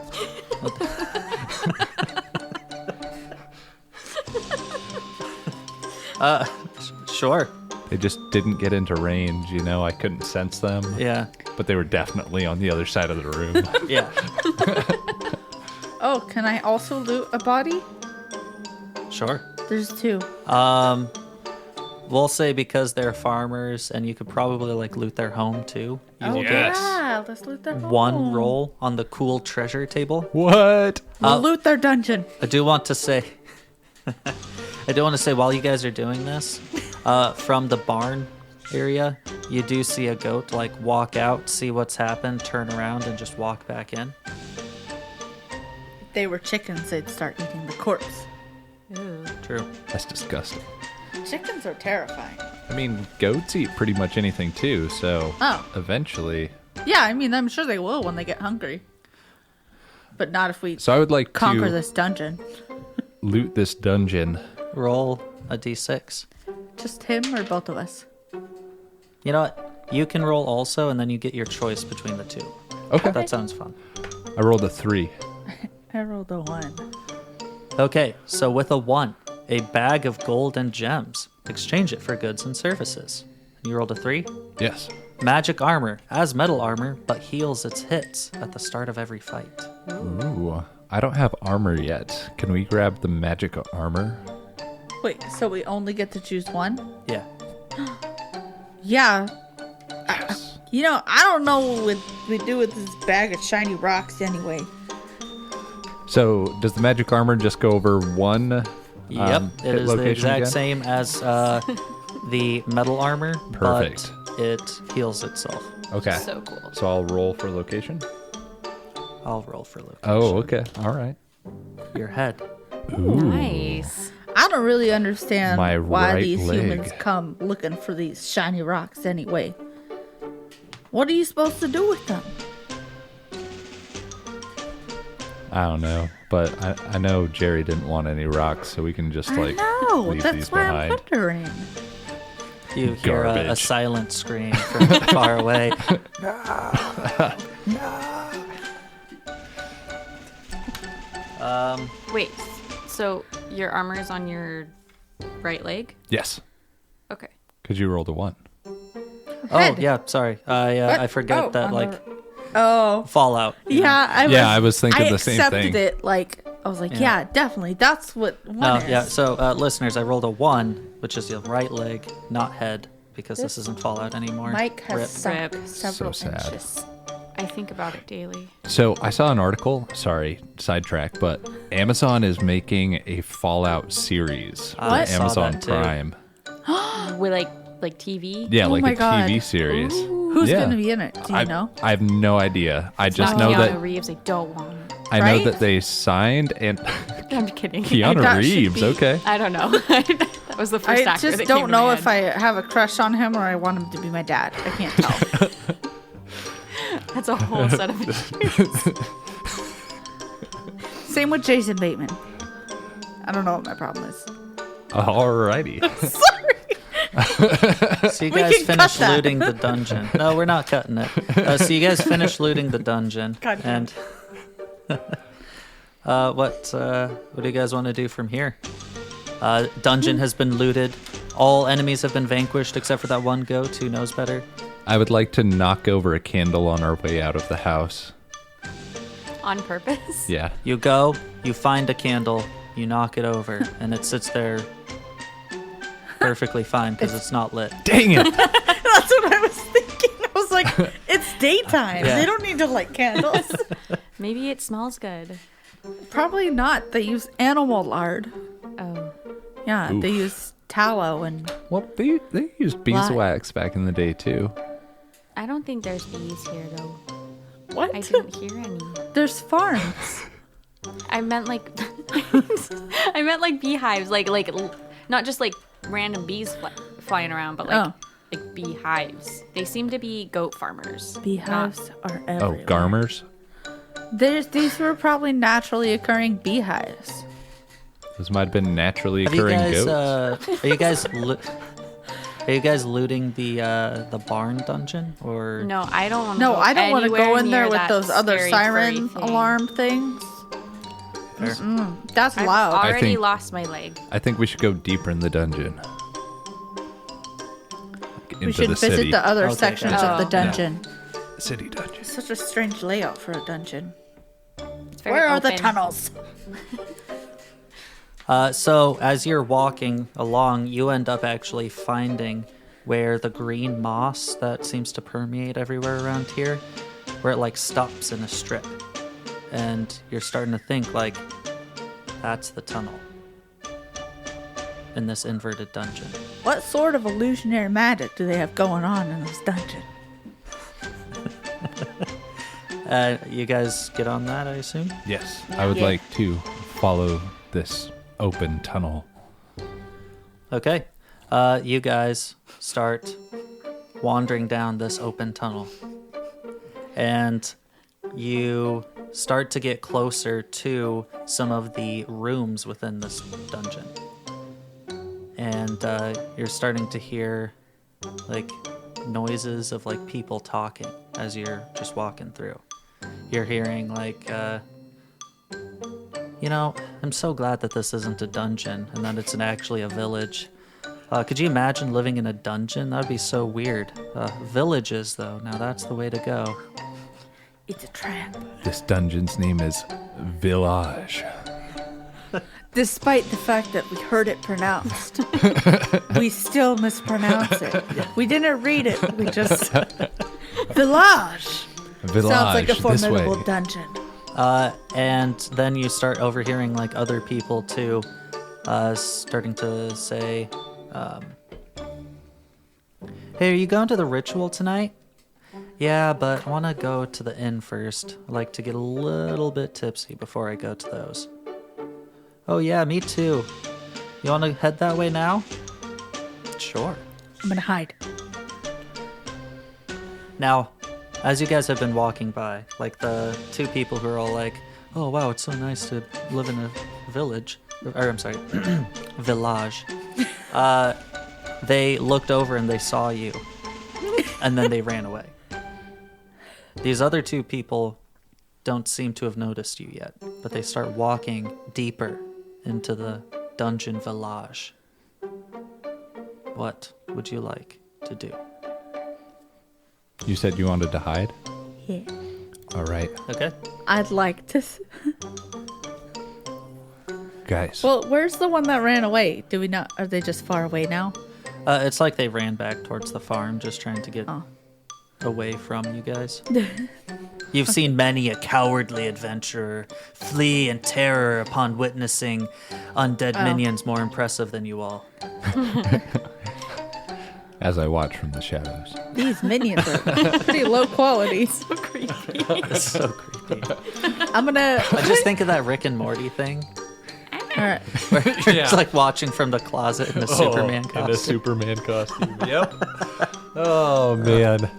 Sure. They just didn't get into range, I couldn't sense them. Yeah. But they were definitely on the other side of the room. Yeah. Oh, can I also loot a body? Sure. There's 2. We'll say because they're farmers and you could probably loot their home too. You will yeah, let's loot their home. 1 roll on the cool treasure table. What? We'll loot their dungeon. I do want to say while you guys are doing this, from the barn area, you do see a goat walk out, see what's happened, turn around and just walk back in. If they were chickens, they'd start eating the corpse. Ooh. True. That's disgusting. Chickens are terrifying. I mean, goats eat pretty much anything too, so eventually. Yeah, I mean, I'm sure they will when they get hungry. But not if we So I would like conquer to this dungeon. loot this dungeon. Roll a d6. Just him or both of us? You know what? You can roll also, and then you get your choice between the 2. Okay. That sounds fun. I rolled a 3. I rolled a 1. Okay, so with a 1, a bag of gold and gems. Exchange it for goods and services. You rolled a 3? Yes. Magic armor, as metal armor, but heals its hits at the start of every fight. Ooh. I don't have armor yet. Can we grab the magic armor? Wait, so we only get to choose 1? Yeah. Yeah. Yes. I don't know what we do with this bag of shiny rocks anyway. So, does the magic armor just go over one Yep, it is the location exact again? same as the metal armor, Perfect. but it heals itself. Okay. So cool. So I'll roll for location? I'll roll for location. Oh, okay. All right. Your head. Ooh. Nice. I don't really understand My why right these leg. humans come looking for these shiny rocks anyway. What are you supposed to do with them? I don't know, but I know Jerry didn't want any rocks, so we can just I know. leave That's these why behind. I'm wondering. You hear a Garbage. silent scream from far away. Wait, so your armor is on your right leg? Yes, Okay. because you rolled a 1. Oh, Head. yeah, sorry. I forget Oh, that, on Oh. Fallout. Yeah, I was thinking the same accepted thing. it. I was like, yeah, definitely. That's what one No, is. yeah. So, listeners, I rolled a 1, which is your right leg, not head, because this isn't Fallout anymore. Mike has Rip. sunk Rip. several So sad. inches. I think about it daily. So I saw an article, sorry, sidetrack, but Amazon is making a Fallout series for I saw Amazon that too. Prime. With like TV? Yeah, Oh like my a God. TV series. Who's Yeah. going to be in it? Do you know? I have no idea. I just Not know Keanu that Reeves. I don't want it. I know Right? that they signed and I'm kidding. Keanu That should Reeves. be- Okay. I don't know. that was the first I actor just that don't came to know my if head. I have a crush on him or I want him to be my dad. I can't tell. That's a whole set of issues. Same with Jason Bateman. I don't know what my problem is. Alrighty. So you We guys can cut finish that. looting the dungeon. No, we're not cutting it. So you guys finish looting the dungeon, God damn. and what do you guys want to do from here? Dungeon has been looted. All enemies have been vanquished except for that one goat who knows better. I would like to knock over a candle on our way out of the house. On purpose? Yeah. You go, you find a candle, you knock it over, and it sits there perfectly fine because it's not lit. Dang it. That's what I was thinking. I was like, it's daytime. Yeah. They don't need to light candles. Maybe it smells good. Probably not. They use animal lard. Oh. Yeah, Oof. they use tallow and Well, they used beeswax back in the day too. I don't think there's bees here, though. what? I didn't hear any. There's farms. I meant like... I meant like beehives. Like not just like random bees flying around, but like... Oh. Like beehives. They seem to be goat farmers. Beehives are Oh, everywhere. garmers? These were probably naturally occurring beehives. Those might have been naturally occurring goats. Are you guys looting the barn dungeon or No, I don't want to. No, I don't want to go in there with those other siren alarm things. That's loud. I've already lost my leg. I think we should go deeper in the dungeon. We should visit the other sections of the dungeon. Yeah. City dungeon. It's such a strange layout for a dungeon. Where are the tunnels? So as you're walking along, you end up actually finding where the green moss that seems to permeate everywhere around here, where it like stops in a strip. And you're starting to think like, that's the tunnel in this inverted dungeon. What sort of illusionary magic do they have going on in this dungeon? You guys get on that, I assume? Yes, I would like to follow this open tunnel. Okay. You guys start wandering down this open tunnel. And you start to get closer to some of the rooms within this dungeon. And you're starting to hear like noises of like people talking as you're just walking through. You're hearing like, I'm so glad that this isn't a dungeon and that it's actually a village. Could you imagine living in a dungeon? That'd be so weird. Villages, though, now that's the way to go. It's a trap. This dungeon's name is Village. Despite the fact that we heard it pronounced, we still mispronounce it. We didn't read it. We just... Village. Sounds like a formidable dungeon. And then you start overhearing like other people too, starting to say, hey, are you going to the ritual tonight? Yeah, but I want to go to the inn first. I like to get a little bit tipsy before I go to those. Oh yeah, me too. You want to head that way now? Sure. I'm gonna hide. Now, as you guys have been walking by, like the two people who are all like, oh wow, it's so nice to live in a village, or I'm sorry, village. They looked over and they saw you, and then they ran away. These other two people don't seem to have noticed you yet, but they start walking deeper into the dungeon village. What would you like to do? You said you wanted to hide? Yeah. All right. Okay. I'd like to... Guys. Well, where's the one that ran away? Do we not... Are they just far away now? It's like they ran back towards the farm, just trying to get away from you guys. You've seen many a cowardly adventurer flee in terror upon witnessing undead minions more impressive than you all. As I watch from the shadows. These minions are pretty low quality. So creepy. It's so creepy. I'm gonna... I just think of that Rick and Morty thing. All right. Where you're just like watching from the closet in a Superman costume. In a Superman costume. Yep. Oh, man.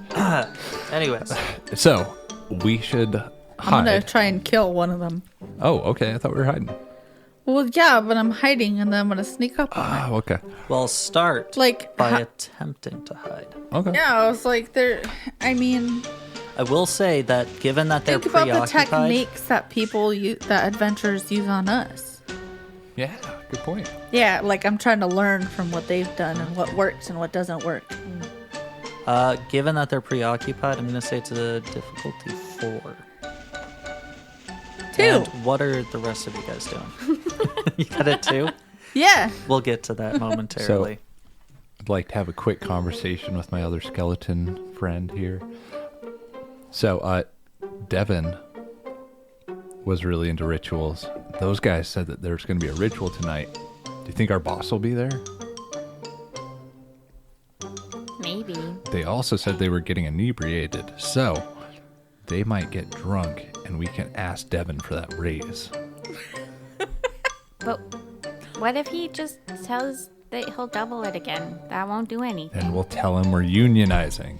Anyways. So, we should hide. I'm gonna try and kill one of them. Oh, okay. I thought we were hiding. Well, yeah, but I'm hiding and then I'm gonna sneak up on it. Oh, okay. Well, start by attempting to hide. Okay. Yeah, I was like, I mean... I will say that given that they're think about preoccupied... the techniques that people use, that adventurers use on us. Yeah, good point. Yeah, like I'm trying to learn from what they've done and what works and what doesn't work. Given that they're preoccupied, I'm going to say it's a difficulty 4. 2. And what are the rest of you guys doing? You got it 2? Yeah. We'll get to that momentarily. So, I'd like to have a quick conversation with my other skeleton friend here. So, Devin was really into rituals. Those guys said that there's going to be a ritual tonight. Do you think our boss will be there? Maybe. They also said they were getting inebriated, so they might get drunk and we can ask Devin for that raise. But what if he just tells that he'll double it again? That won't do anything. And we'll tell him we're unionizing.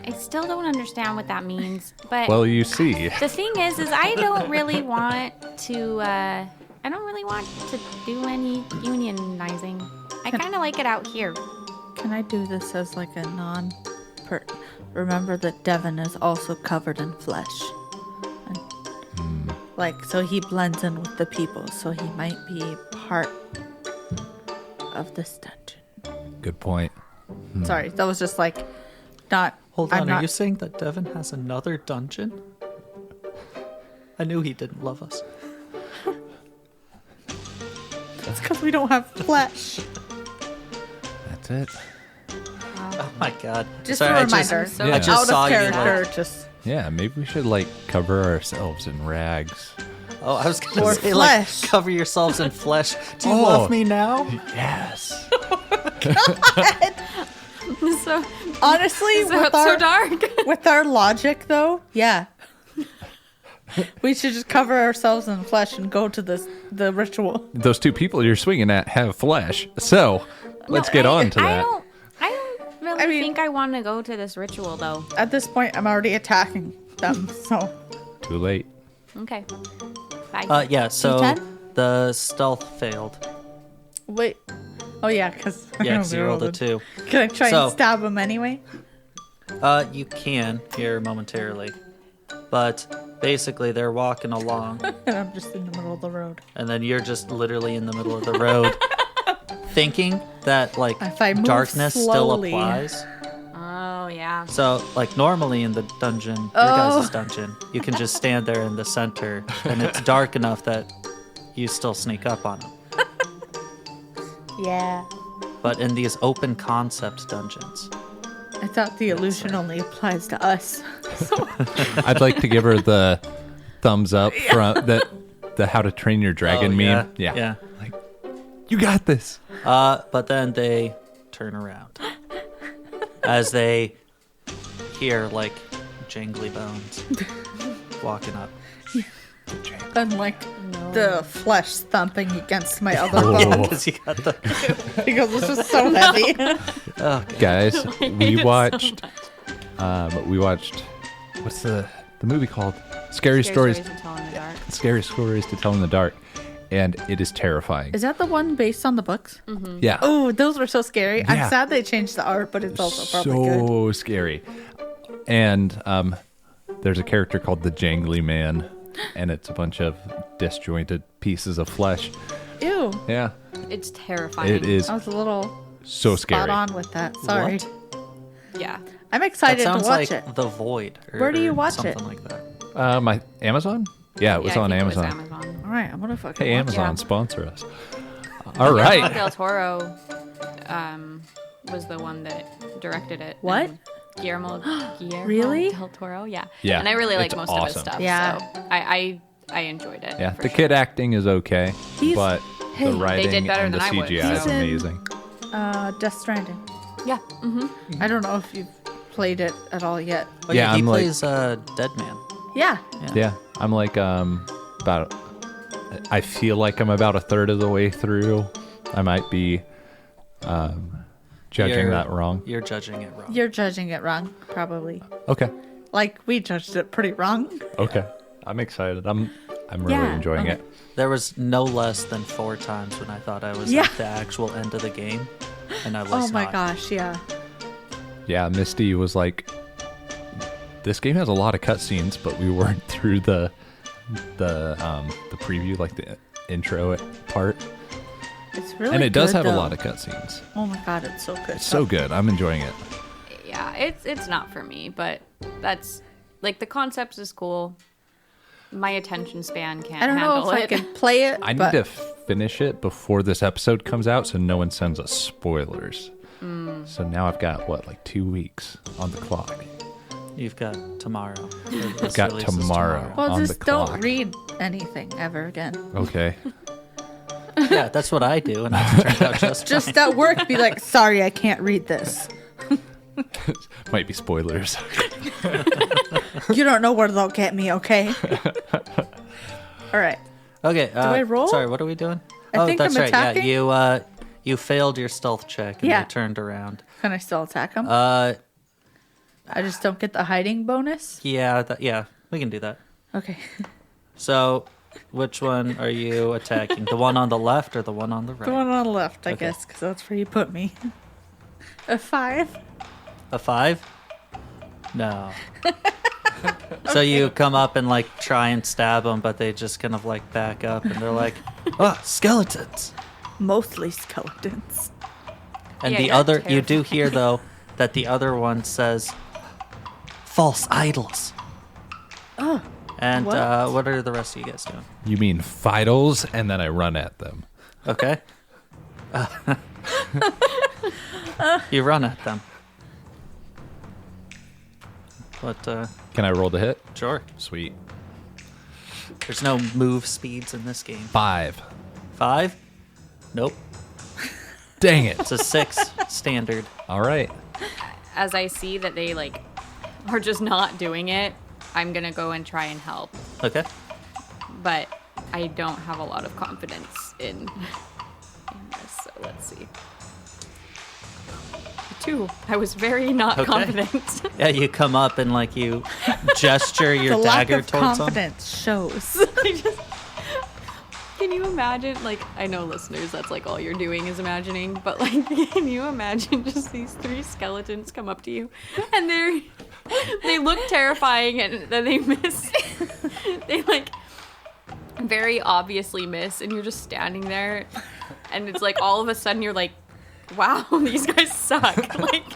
I still don't understand what that means. But Well, you see. the thing is I don't really want to. I don't really want to do any unionizing. I kind of like it out here. Can I do this as like a remember that Devin is also covered in flesh. And, like, so he blends in with the people, so he might be part of this dungeon. Good point. Sorry, that was just like not. Hold on, are you saying that Devin has another dungeon? I knew he didn't love us. It's because we don't have flesh. That's it. Oh my god. Just Sorry, a reminder. I just out saw of you character. like, Just Yeah, maybe we should like cover ourselves in rags. oh, I was gonna Or say flesh. like cover yourselves in flesh. Do you Oh. love me now? Yes. So honestly, with so our dark. with our logic, though, yeah, we should just cover ourselves in flesh and go to the ritual. Those two people you're swinging at have flesh, so let's get on to that. I don't really think I want to go to this ritual though. At this point, I'm already attacking them. So Too late. Okay. Bye. Yeah, so D10? the stealth failed. wait. Oh yeah, because Yeah, 'cause you rolled a 2. Can I try So- and stab him anyway? You can here momentarily. But basically they're walking along And I'm just in the middle of the road. and then you're just literally in the middle of the road thinking that like If I move darkness slowly. still applies. Oh yeah. So like normally in the dungeon, your guys' dungeon, you can just stand there in the center and it's dark enough that you still sneak up on them. Yeah. But in these open concept dungeons, I thought the illusion only applies to us. I'd like to give her the thumbs up from the How to Train Your Dragon meme. Yeah. Like, you got this. But then they turn around as they hear like jangly bones walking up. And like the flesh thumping against my other Oh. bone Because you got the because it's just so heavy. Guys, we it so watched what's the movie called? Scary Stories. to tell in the dark. Scary Stories to Tell in the Dark, and it is terrifying. Is that the one based on the books? Yeah. Oh, those were so scary. Yeah. I'm sad they changed the art, but it's also probably so good. scary. And there's a character called the Jangly Man, and it's a bunch of disjointed pieces of flesh. Ew. Yeah, It's terrifying. it is I was a little so scary. spot on with that. Sorry. What? Yeah. I'm That excited to sounds watch like it. The Void. Or, Where do you or watch something it? like that. My Amazon? Yeah, it was Yeah, I on think it was Amazon. Amazon. All right, I'm gonna fucking Hey, watch Amazon, Yeah. sponsor us. All Guillermo right. del Toro was the one that directed it. What? and Guillermo Really? del Toro, yeah. Yeah, And I really like it's most of his awesome. stuff. Yeah. So I enjoyed it. Yeah, for the sure. kid acting is okay, He's- but hey, the they writing did better and the than I would, CGI is so. amazing. Death Stranding. Yeah. Mm-hmm. I don't know if you've played it at all yet. Oh, Yeah, he I'm like- plays Dead Man. Yeah. Yeah, I'm like about. I feel like I'm about a third of the way through. I might be judging You're- that wrong. You're judging it wrong. You're judging it wrong, probably. Okay. Like we judged it pretty wrong. Okay. I'm excited. I'm really Yeah, enjoying okay. it. There was no less than 4 times when I thought I was Yeah. at the actual end of the game, and I was Oh my not. gosh, yeah. Yeah, Misty was like, "This game has a lot of cutscenes, but we weren't through the preview, like the intro part, It's really and it does good, have a though. lot of cutscenes. Oh my god, it's so good. It's so good. I'm enjoying it. Yeah, it's not for me, but that's like the concept is cool. My attention span can't I don't know handle if I it. can play it, I need but to finish it before this episode comes out, so no one sends us spoilers. So now I've got like 2 weeks on the clock. You've got tomorrow. I've got tomorrow. well, on just the don't clock. read anything ever again. Okay. Yeah, that's what I do, and it turned out just Just at work, be like, sorry, I can't read this. Might be spoilers. You don't know where they'll get me, okay? All right. Okay. I roll? Sorry, what are we doing? I think that's I'm right. attacking? Yeah, you failed your stealth check and Yeah. you turned around. Can I still attack him? I just don't get the hiding bonus? Yeah, we can do that. Okay. So, which one are you attacking? The one on the left or the one on the right? The one on the left, I Okay. guess, because that's where you put me. A 5? A 5? No. So you come up and like try and stab them, but they just kind of like back up and they're like, "Oh, skeletons!" Mostly skeletons. And Yeah, the you're other, you do terrifying. hear though that the other one says, "False idols." Oh, And What? what are the rest of you guys doing? You mean vitals, and then I run at them. Okay. You run at them. But Can I roll to hit? sure, Sweet. there's no move speeds in this game. 5. 5? Nope. Dang it. It's a 6 standard. All right. As I see that they like are just not doing it, I'm gonna go and try and help. Okay. But I don't have a lot of confidence in this. So let's see. 2. I was very not Okay. confident. Yeah, you come up and like you gesture your the lack dagger of towards them. confidence shows. Can you imagine, like, I know listeners, that's like all you're doing is imagining, but like, can you imagine just these 3 skeletons come up to you and they look terrifying and then they miss. They like very obviously miss and you're just standing there and it's like all of a sudden you're like, wow, these guys suck. Like,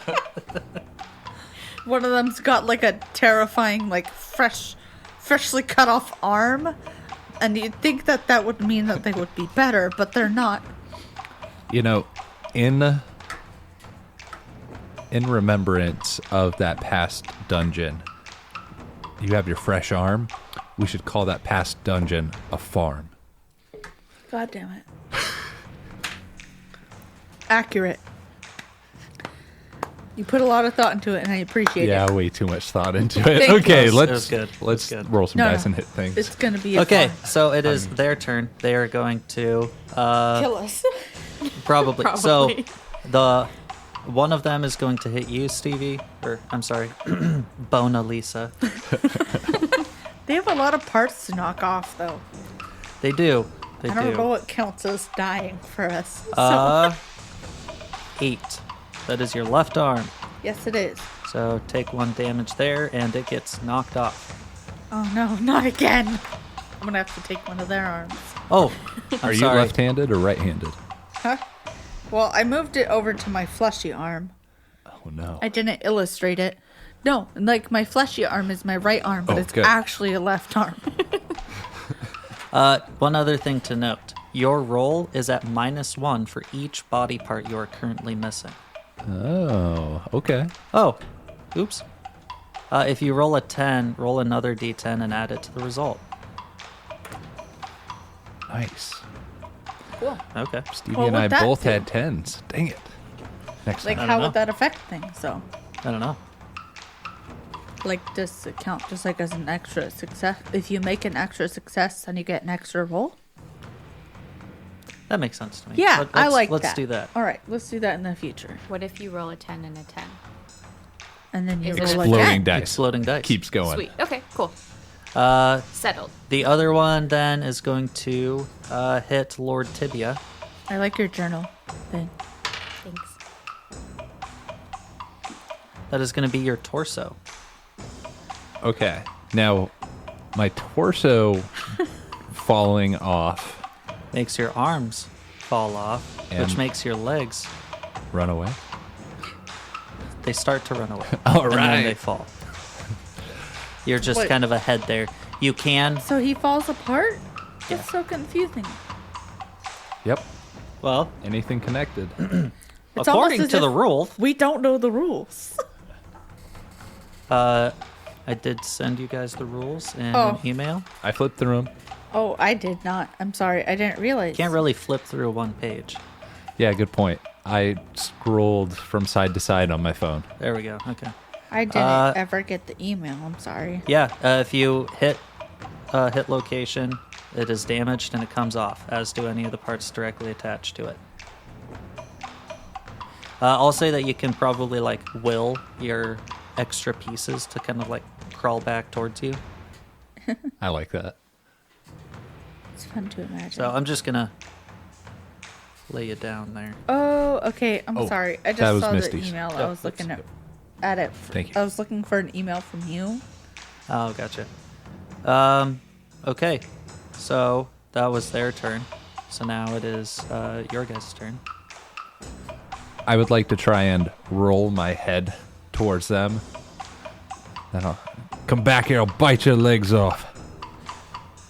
One of them's got like a terrifying, like freshly cut off arm. And you'd think that that would mean that they would be better, but they're not. You know, in remembrance of that past dungeon, you have your fresh arm. We should call that past dungeon a farm. God damn it. Accurate. You put a lot of thought into it, and I appreciate Yeah, it. way too much thought into it. Thank you. Okay, It was let's good. It was let's good. roll some No, dice no. and hit things. It's gonna be a Okay, farm. so it is their turn. They are going to Kill us. probably. Probably. So the one of them is going to hit you, Stevie, or I'm sorry, Bona Lisa. They have a lot of parts to knock off, though. They do. They I don't do. know what counts as dying for us. 8. That is your left arm. Yes, it is. So take 1 damage there, and it gets knocked off. Oh no, not again. I'm gonna have to take one of their arms. Oh, I'm Are you sorry. left-handed or right-handed? Huh? Well, I moved it over to my fleshy arm. Oh no. I didn't illustrate it. No, like my fleshy arm is my right arm, but Oh, it's good. actually a left arm. One other thing to note. Your roll is at -1 for each body part you are currently missing. Oh, okay. Oh, oops. If you roll a 10, roll another d10 and add it to the result. Nice. Cool. Okay. Stevie Well, and I what'd that both do? had 10s. Dang it. Next Like, time. how know. would that affect things? So, I don't know. like, does it count just like as an extra success? If you make an extra success, then you get an extra roll? That makes sense to me. Yeah, I like that. Let's do that. All right, let's do that in the future. what if you roll a 10 and a 10? And then you Is it roll Exploding again. dice. Exploding dice. Keeps going. Sweet. Okay, cool. Settled. The other one then is going to hit Lord Tibia. I like your journal thing. Thanks. That is going to be your torso. Okay. Now, my torso falling off. Makes your arms fall off, which And- makes your legs, Run away. they start to run away. All And then right. they fall. You're just Wait. kind of ahead there. You can, So he falls apart? Yeah. That's so confusing. Yep. well, Anything connected. It's according almost to as the if rule, we don't know the rules. I did send you guys the rules in Oh. an email. I flipped through them. Oh, I did not. I'm sorry. I didn't realize. Can't really flip through one page. Yeah, good point. I scrolled from side to side on my phone. There we go. Okay. I didn't Uh, ever get the email. I'm sorry. Yeah, if you hit location, it is damaged and it comes off, as do any of the parts directly attached to it. I'll say that you can probably like will your extra pieces to kind of like crawl back towards you. I like that. It's fun to imagine. So I'm just gonna lay you down there. Oh, okay. I'm Oh, sorry. I that just was saw the Misty's. email. Oh, I was looking at it. Thank you. I was looking for an email from you. Oh, gotcha. Okay. So that was their turn. So now it is your guys' turn. I would like to try and roll my head towards them. Then I'll come back here. I'll bite your legs off.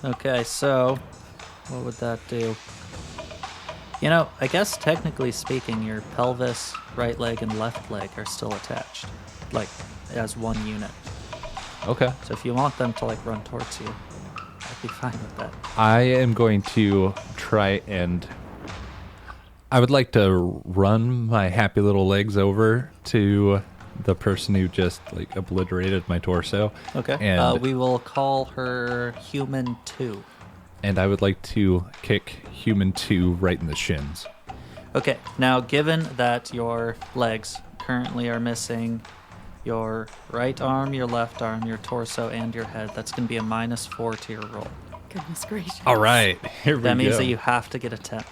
Okay, so what would that do? You know, I guess technically speaking, your pelvis, right leg, and left leg are still attached, like as one unit. Okay. So if you want them to like run towards you, I'd be fine with that. I am going to try and I would like to run my happy little legs over to the person who just like obliterated my torso. Okay. And We will call her Human 2. and I would like to kick Human 2 right in the shins. Okay. Now, given that your legs currently are missing your right arm, your left arm, your torso, and your head, that's going to be a -4 to your roll. Goodness gracious. All right. Here we That means go. that you have to get a 10.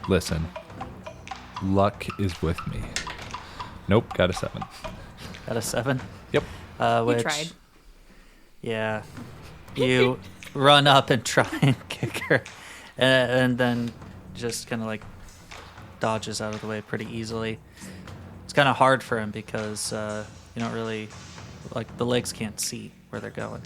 Listen. Luck is with me. Nope, got a 7. Got a 7? Yep. Which, tried. Yeah. You run up and try and kick her, and then just kind of like dodges out of the way pretty easily. It's kind of hard for him because you don't really, like, the legs can't see where they're going.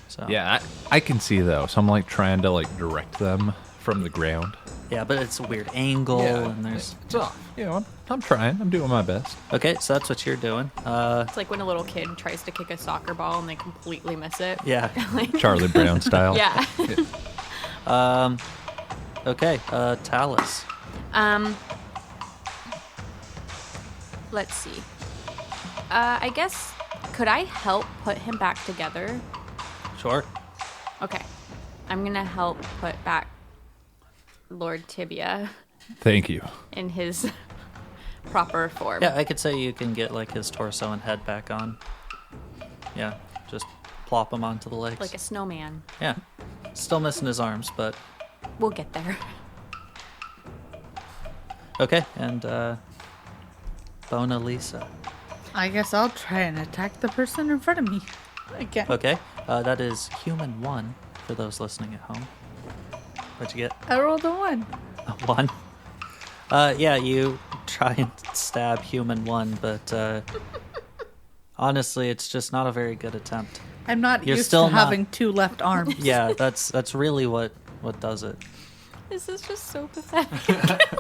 So Yeah, I can see though. So I'm like trying to like direct them from the ground. Yeah, but it's a weird angle, and there's... it's off. You know, I'm trying. I'm doing my best. Okay, so that's what you're doing. It's like when a little kid tries to kick a soccer ball and they completely miss it. Yeah. Like, Charlie Brown style. yeah. Okay, Talus. Let's see. I guess, could I help put him back together? Sure. Okay. I'm going to help put back Lord Tibia Thank you. in his proper form. Yeah, I could say you can get, like, his torso and head back on. Yeah, just plop him onto the legs. Like a snowman. Yeah. Still missing his arms, but... We'll get there. Okay, and, Bona Lisa. I guess I'll try and attack the person in front of me. Again. Okay, that is Human 1 for those listening at home. What'd you get? I rolled a 1. A 1? Yeah, you try and stab Human 1, but, honestly, it's just not a very good attempt. I'm not You're used still to not- having 2 left arms. Yeah, that's really what does it. This is just so pathetic.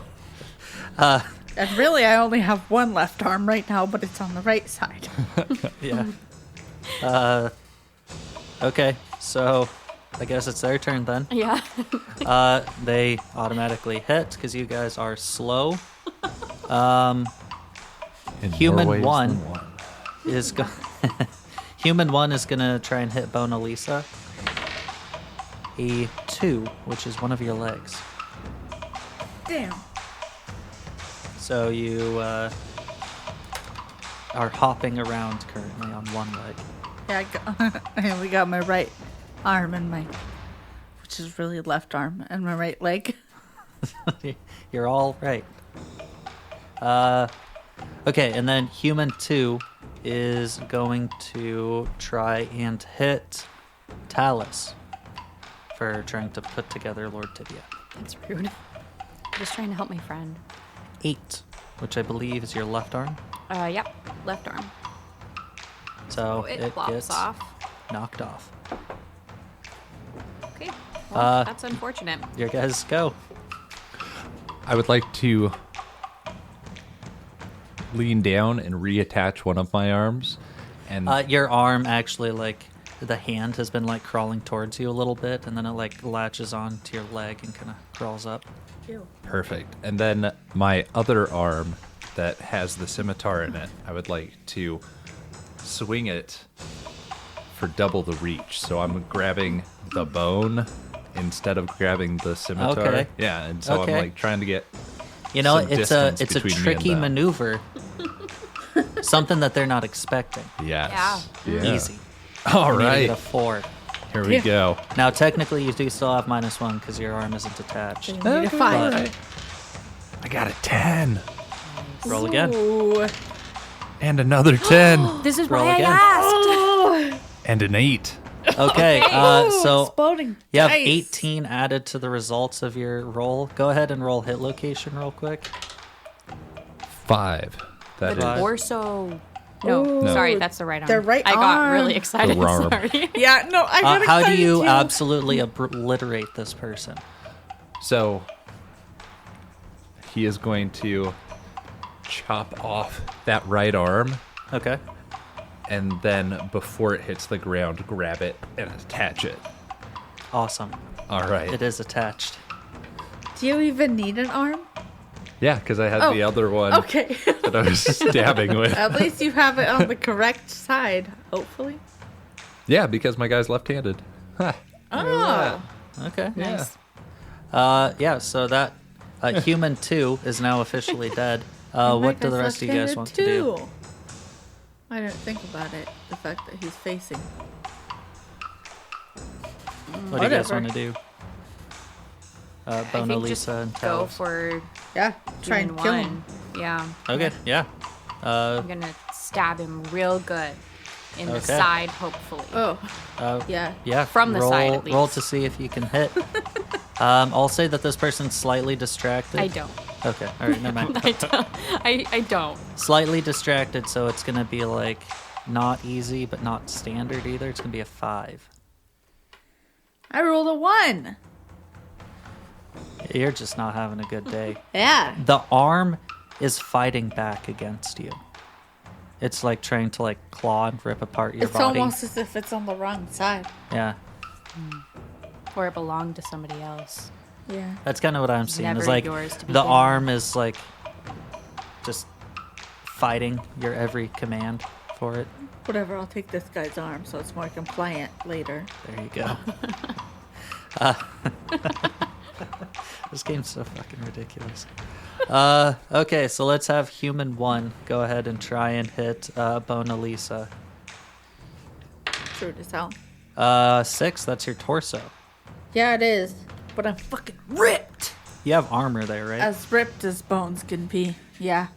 And really, I only have 1 left arm right now, but it's on the right side. Yeah. Okay, so I guess it's their turn then. Yeah. They automatically hit because you guys are slow. In Human more ways one. than one. Is go- Human 1 is gonna try and hit Bona Lisa. A 2, which is one of your legs. Damn. So you are hopping around currently on one leg. Yeah, I only got my right arm and which is really left arm, and my right leg. You're all right. Okay, and then Human 2 is going to try and hit Talus for trying to put together Lord Tibia. That's rude. I'm just trying to help my friend. 8, which I believe is your left arm. Yep. Left arm. So It flops gets off. knocked off. Okay. Well, Uh, that's unfortunate. Your guys go. I would like to lean down and reattach one of my arms. And Your arm actually, like, the hand has been, like, crawling towards you a little bit, and then it, like, latches on to your leg and kind of crawls up. perfect. And then my other arm that has the scimitar in it, I would like to swing it for double the reach. So I'm grabbing the bone instead of grabbing the scimitar. Okay. Yeah, and so Okay. I'm like trying to get You know, some it's a distance it's a between me and tricky them. maneuver. Something that they're not expecting. Yes. Yeah. Easy. All You need to right. get a 4. Here we go. Now, technically, you do still have -1 because your arm isn't attached. You need a 5. But I got a 10 roll again. Ooh. and another 10 This is Roll why again. I asked. Oh, and an 8. Okay, so exploding you have dice. 18 added to the results of your roll. Go ahead and roll hit location real quick. 5. That The is. Five. torso. No, Ooh. sorry, that's the right arm. The right I got arm. really excited. The arm. Sorry. Yeah, no, I got How do excited you too. absolutely obliterate this person? So he is going to chop off that right arm, Okay. and then before it hits the ground, grab it and attach it. Awesome. All right. It is attached. Do you even need an arm? Yeah, because I had Oh, the other one Okay. that I was stabbing with. At least you have it on the correct side, hopefully. Yeah, because my guy's left-handed. Ha. Oh. Okay. Nice. Yeah, so that human 2 is now officially dead. And my What do the guy's rest of you guys want to do? left-handed too. I didn't think about it. The fact that he's facing. What do you guys Whatever. want to do? I Bona think Lisa just and go Talos. for Yeah, try and kill one. him. Yeah, Okay, yeah. I'm gonna stab him real good in the Okay. side, hopefully. Oh, Uh, yeah. yeah. From the roll, side, at Roll least. to see if you can hit. I'll say that this person's slightly distracted. I don't. Okay, all right, never mind. I don't. I don't. Slightly distracted, so it's gonna be like not easy, but not standard either. It's gonna be a 5. I rolled a 1. You're just not having a good day. Yeah. The arm is fighting back against you. It's like trying to like claw and rip apart your It's body. almost as if it's on the wrong side. Yeah, Or it belonged to somebody else. Yeah. that's kind of what I'm seeing. Never Is like yours to the begin. arm is like just fighting your every command for it. Whatever, I'll take this guy's arm so it's more compliant later. There you go. This game's so fucking ridiculous. Okay, so let's have human 1 go ahead and try and hit Bona Lisa. True as hell. 6, that's your torso. Yeah, it is. But I'm fucking ripped. You have armor there, right? As ripped as bones can be. Yeah.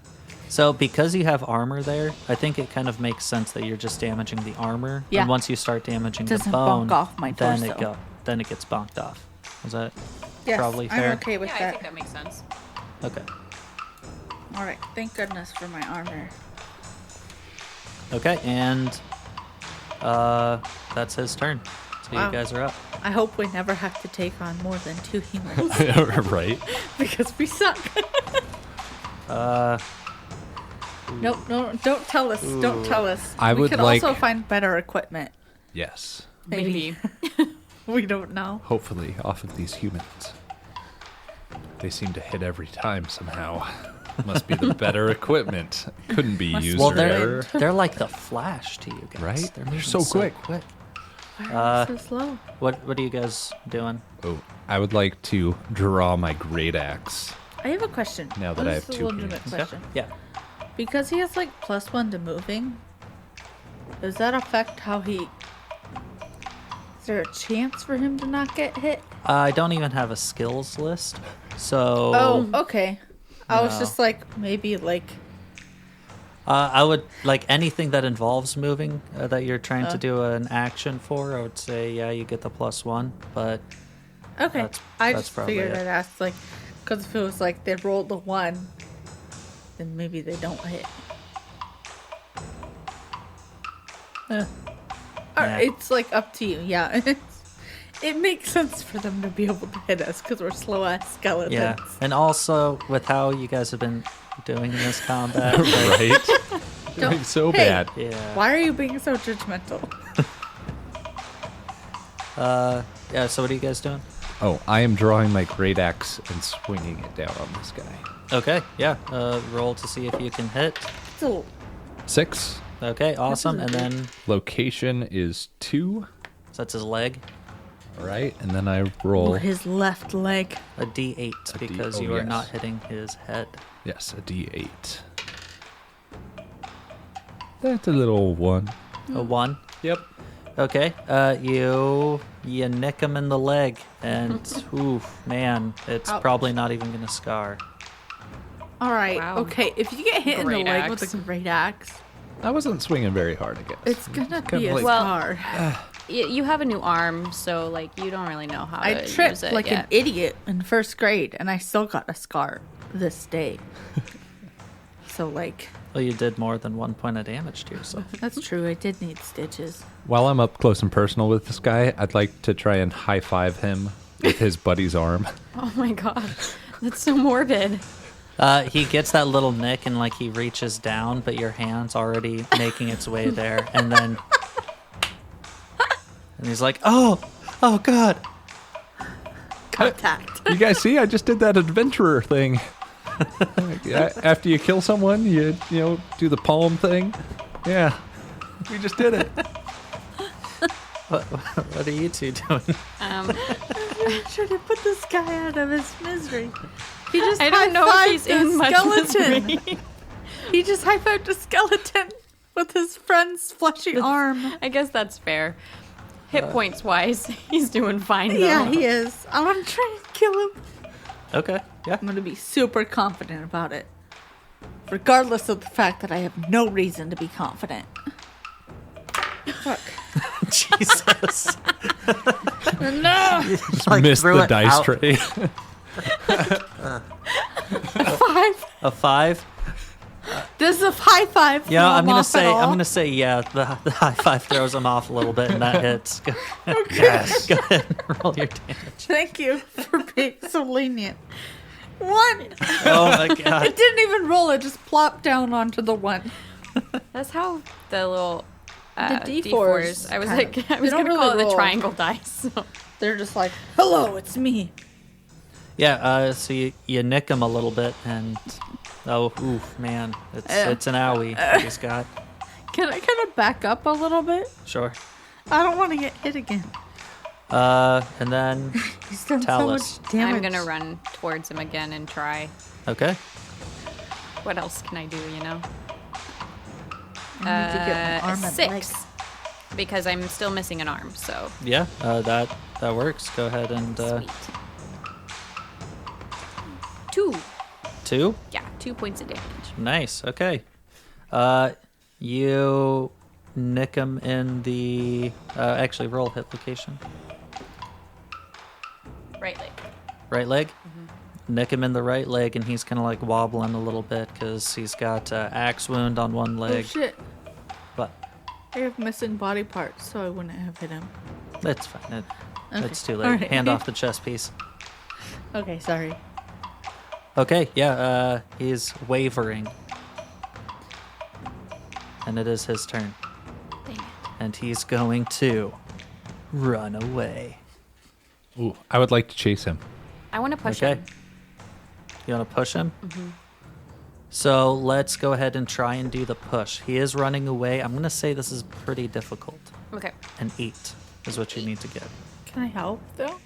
So because you have armor there, I think it kind of makes sense that you're just damaging the armor. Yeah. And once you start damaging the Doesn't bone, bonk off my then torso. then it gets bonked off. Is that Yes, probably fair? I'm okay with Yeah, I that. think that makes sense. Okay. All right. Thank goodness for my armor. Okay, and that's his turn. So Wow. you guys are up. I hope we never have to take on more than 2 humans Right? because we suck. Nope, no, don't tell us. Don't tell us. I we would could like- also find better equipment. Yes. Maybe. We don't know. Hopefully, off of these humans. They seem to hit every time somehow. Must be the better equipment. Couldn't be Must- user Well, error. they're like the Flash to you guys. Right? They're They're moving so quick. Why are we so slow? What are you guys doing? Oh, I would like to draw my great axe. I have a question. Now that I This have is 2 a legitimate hands. question. Yeah. Because he has like +1 to moving, does that affect how he? Is there a chance for him to not get hit? I don't even have a skills list, so Oh, okay. I was No. just like maybe like I would like anything that involves moving that you're trying to do an action for. I would say yeah, you get the +1, but okay. That's- I that's just probably figured it. I'd ask like because if it was like they rolled the 1, then maybe they don't hit. eh, Or Yeah. it's like up to you. Yeah. It makes sense for them to be able to hit us because we're slow ass skeletons. yeah. And also with how you guys have been doing in this combat, like, Right? Don't- Doing so hey. bad. yeah. Why are you being so judgmental? Yeah. So what are you guys doing? Oh, I am drawing my great axe and swinging it down on this guy. Okay. Yeah. Roll to see if you can hit. So 6. Okay. Awesome. isn't And good. then Location is 2. so that's his leg. All right, and then I roll. his left leg. A D8 A D- because oh, you are yes. not hitting his head. Yes, a D8. That's a little 1. A 1. Yep. Okay. You nick him in the leg, and oof, man, it's Ouch. probably not even gonna scar. All right. Wow. Okay. If you get hit in the Great leg axe. with a great axe, I wasn't swinging very hard, I guess. it's gonna be a like- Well, scar. You have a new arm, so like you don't really know how I to use tripped it like yet. an idiot in first grade, and I still got a scar this day. So like, Well, you did more than 1 point of damage to yourself. that's true. I did need stitches. While I'm up close and personal with this guy, I'd like to try and high five him with his buddy's arm. Oh my god, that's so morbid. He gets that little nick, and like he reaches down, but your hand's already making its way there, and then he's like, "Oh God!" Contact. You guys see? I just did that adventurer thing. After you kill someone, you do the palm thing. Yeah, we just did it. What are you two doing? I'm trying to put this guy out of his misery. He just I don't know if he's high-fived in a much skeleton. misery. He just high-fived a skeleton with his friend's fleshy arm. I guess that's fair. Hit points wise, he's doing fine though. Yeah, he is. I'm gonna try and kill him. Okay, yeah. I'm gonna be super confident about it, regardless of the fact that I have no reason to be confident. Fuck. Jesus. No. Just Like, missed threw the it dice out. tray. 5. A 5? This is a high five. Yeah, throw I'm him gonna off at say all. yeah. The high five throws him off a little bit, and that hits. Go Yes. go ahead and roll your damage. Thank you for being so lenient. 1. Oh my god. It didn't even roll. It just plopped down onto the 1. That's how the little The D4s. I was kind like, of- I was they don't gonna call it really the roll. triangle dice. So. They're just like, hello, it's me. Yeah. So you nick him a little bit, and oof, man, it's an owie that he's got. Can I kind of back up a little bit? Sure. I don't want to get hit again. And then He's done Talus. so much damage. I'm gonna run towards him again and try. okay. What else can I do? You know, I need to get my arm and 6 leg. because I'm still missing an arm. So Yeah. That works. Go ahead and sweet. 2. 2. Yeah, 2 points of damage. Nice. Okay. You nick him in the actually roll hit location. Right leg. Right leg. Nick him in the right leg, and he's kind of like wobbling a little bit because he's got axe wound on one Oh leg. shit. But I have missing body parts, so I wouldn't have hit him. it's fine. Okay. It's too late. All right. Hand off the chest piece. Okay, sorry. Okay. Yeah. He's wavering, and it is his turn, Dang it. and he's going to run away. Ooh, I would like to chase him. I want to push Okay. him. You want to push him? So let's go ahead and try and do the push. He is running away. I'm going to say this is pretty difficult. Okay. An 8 is what you need to get. Can I help though?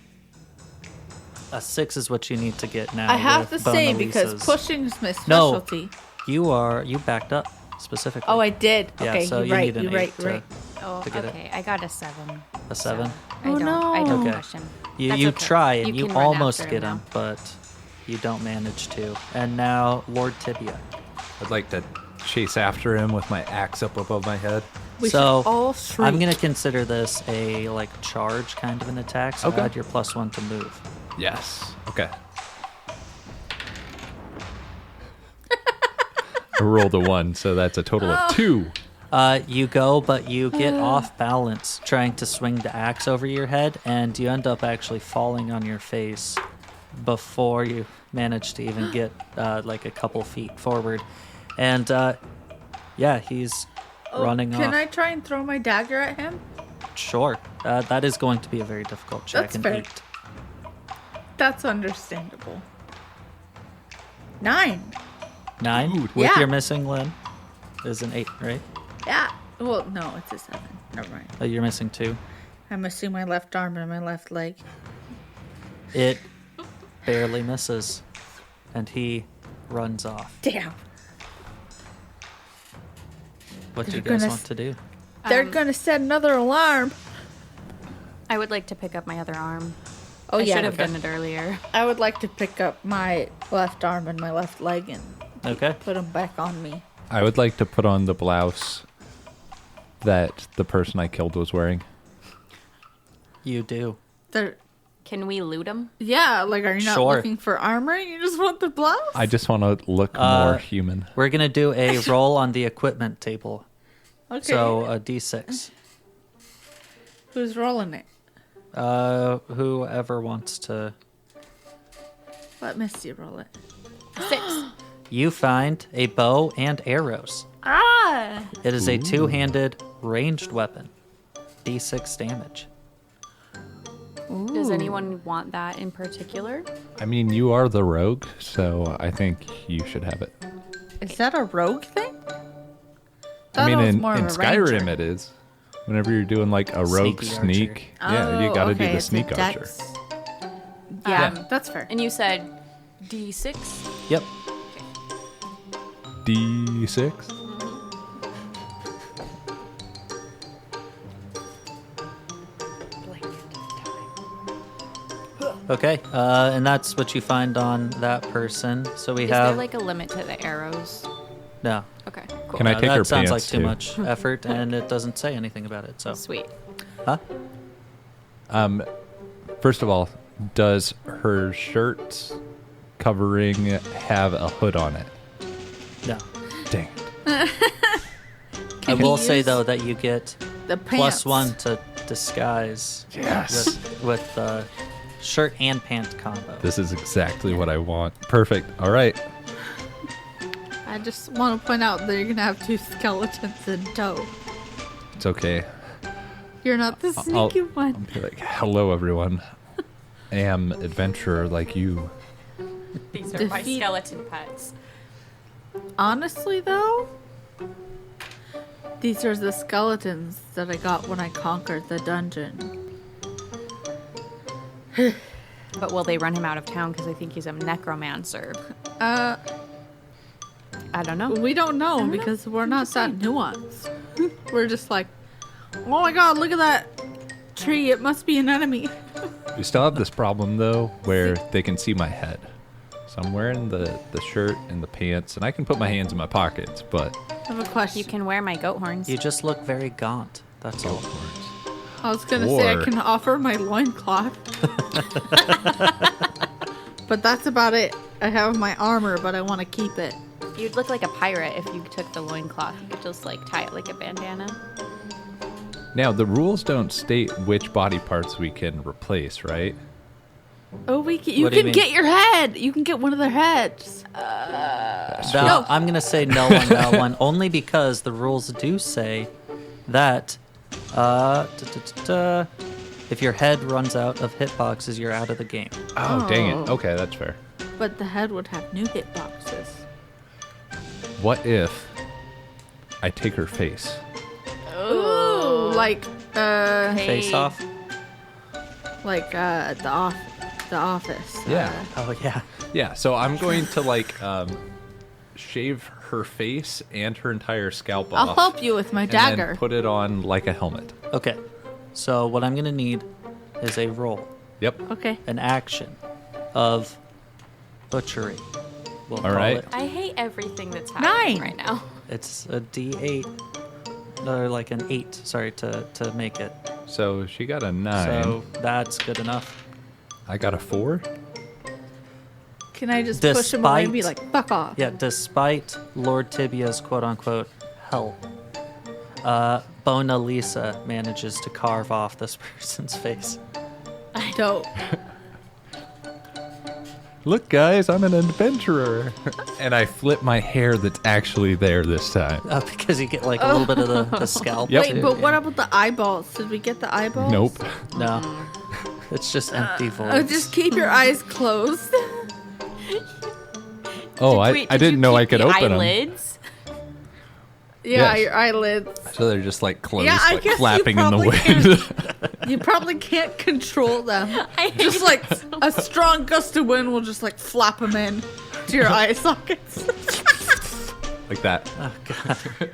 A 6 is what you need to get now. I have to with say Bona because Lisa's. pushing is my No. specialty. You backed up specifically. Oh, I did. Yeah, Okay, so you're you right. need an You're right. 8 You're right. Oh, To get it. okay. I got a 7. A 7? So Oh, I don't Okay. push him. You That's you okay. try and you can run almost after get him, now. but you don't manage to. And now Lord Tibia. I'd like to chase after him with my axe up above my head. We So, should all shriek. I'm gonna consider this a like charge kind of an attack. So Okay. add your +1 to move. Yes. Okay. I rolled a 1, so that's a total of 2. You go, but you get off balance trying to swing the axe over your head, and you end up actually falling on your face before you manage to even get like a couple feet forward. And yeah, he's running Can off. I try and throw my dagger at him? Sure. That is going to be a very difficult check. That's An fair. 8. That's understandable. 9. 9? Ooh, With yeah. your missing limb is an 8, right? Yeah. Well, no, it's a 7. Never mind. Oh, you're missing 2. I'm missing my left arm and my left leg. It barely misses, and he runs off. Damn. What do you They're guys gonna want to do? They're gonna set another alarm. I would like to pick up my other arm. Oh I yeah, should have done it earlier. I would like to pick up my left arm and my left leg and Okay. put them back on me. I would like to put on the blouse that the person I killed was wearing. You do. They're Can we loot them? yeah, like are you not Sure. looking for armor? You just want the blouse? I just want to look more human. We're gonna do a roll on the equipment table. Okay. So a d6. Who's rolling it? Whoever wants to. Let Misty roll it. 6. You find a bow and arrows. Ah! It is a two-handed ranged weapon. D6 damage. Does anyone want that in particular? I mean, you are the rogue, so I think you should have it. Is that a rogue thing? I mean, Thought it was in more of a Skyrim ranger. it is. Whenever you're doing like a rogue Sneaky sneak, yeah, you Oh, got to okay, do the it's a sneak archer. dex. Yeah, Yeah. that's fair. And you said D6? Yep. D6. Okay. And that's what you find on that person. So we Is have there like a limit to the arrows? no. Okay, cool. Can I No, take that her sounds like pants too too? much effort, and it doesn't say anything about it. So, Sweet. huh? First of all, does her shirt covering have a hood on it? No. Dang it. I we will say use though that you get The pants. +1 to disguise. Yes. With shirt and pant combo. This is exactly what I want. Perfect. All right. I just want to point out that you're gonna have two skeletons in tow. It's okay. You're not the I'll sneaky one. be like, hello, everyone. I am adventurer like you. These are my Defeat- skeleton pets. Honestly, though, these are the skeletons that I got when I conquered the dungeon. But will they run him out of town because I think he's a necromancer? I don't know. We don't know because we're not that nuanced. We're just like, oh my god, look at that tree. It must be an enemy. We still have this problem, though, where they can see my head. So I'm wearing the shirt and the pants, and I can put my hands in my pockets, but... I have a question. You can wear my goat horns. You just look very gaunt. That's all. I was gonna say I Or- can offer my loincloth. But that's about it. I have my armor, but I want to keep it. You'd look like a pirate if you took the loincloth. You could just like tie it like a bandana. Now, the rules don't state which body parts we can replace, right? Oh, you What do you can mean? get your head. You can get one of their heads. No, I'm gonna say no on that one, only because the rules do say that if your head runs out of hitboxes, you're out of the game. Oh, dang it. Okay, that's fair. But the head would have new hitboxes. What if I take her face? Ooh, like Face off. the office. Yeah. Oh yeah. Yeah, so I'm going to, like, shave her face and her entire scalp I'll off. help you with my and dagger. then put it on like a helmet. Okay. So what I'm gonna need is a roll, Yep. Okay. an action of butchery. We'll All call right. it. I hate everything that's happening 9. right now. It's a D8, or like an 8. Sorry to make it. So she got a 9. So that's good enough. I got a 4. Can I just push him away and be Despite- like, fuck off? Yeah, despite Lord Tibia's quote-unquote help, Bona Lisa manages to carve off this person's face. Dope. Look, guys, I'm an adventurer. And I flip my hair that's actually there this time. Because you get like a little bit of the scalp. Yep. Wait, too. but what about the eyeballs? Did we get the eyeballs? Nope. No. It's just empty voids. Oh, just keep your eyes closed. Oh, Wait, I did didn't you know I keep could the open them. eyelids? Yeah, Yes. your eyelids. So they're just like closed, Yeah, I like guess you flapping in the probably wind. You probably can't control them. I hate Just like it so a strong gust of wind will just like flap them in to your eye sockets. Like that. Oh, God.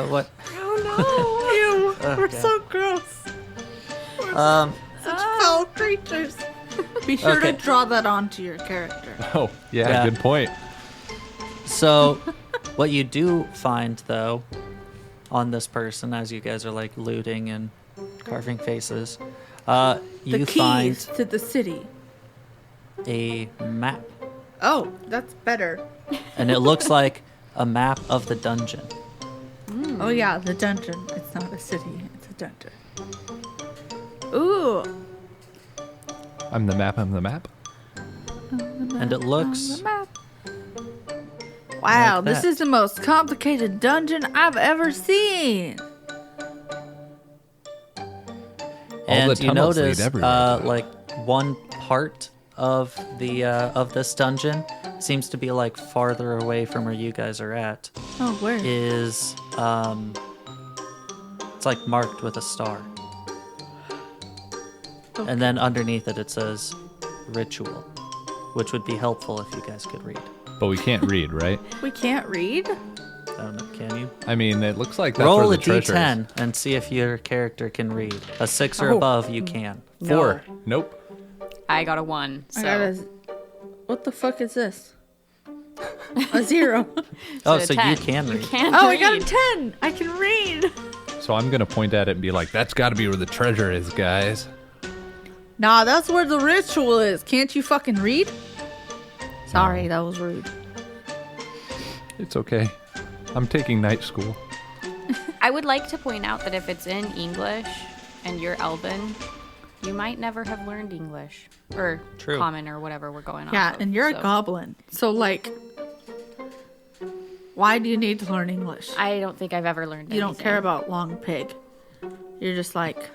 What? Oh Ew, we're so gross. Such foul creatures. Be sure Okay. to draw that onto your character. Oh, yeah, Yeah. good point. So, what you do find, though, on this person, as you guys are like looting and carving faces, The you keys find to the city. a map. Oh, that's better. And it looks like a map of the dungeon. Oh yeah, the dungeon. It's not a city, it's a dungeon. Ooh. I'm the map. And it looks Wow, like this that. is the most complicated dungeon I've ever seen. and the you tunnels lead notice everywhere. like one part of the of this dungeon seems to be like farther away from where you guys are at. Oh, where? Is it's like marked with a star. And then underneath it says ritual, which would be helpful if you guys could read. But we can't read, right? We can't read? I don't know, can you? I mean, it looks like that's Roll where a the treasure d10 and see if your character can read. A 6 or Oh. above, you can. is. 4. Nope. I got a 1. So I got a... What the fuck is this? A 0. Oh, a so 10. you can read. You can Oh, I read. got a 10. I can read. So I'm going to point at it and be like, that's got to be where the treasure is, guys. Nah, that's where the ritual is. Can't you fucking read? Sorry, that was rude. It's okay. I'm taking night school. I would like to point out that if it's in English and you're Elven, you might never have learned English or True. Common or whatever we're going on. Yeah, and you're a goblin. So, like, why do you need to learn English? I don't think I've ever learned. You don't anything. care about long pig. You're just like,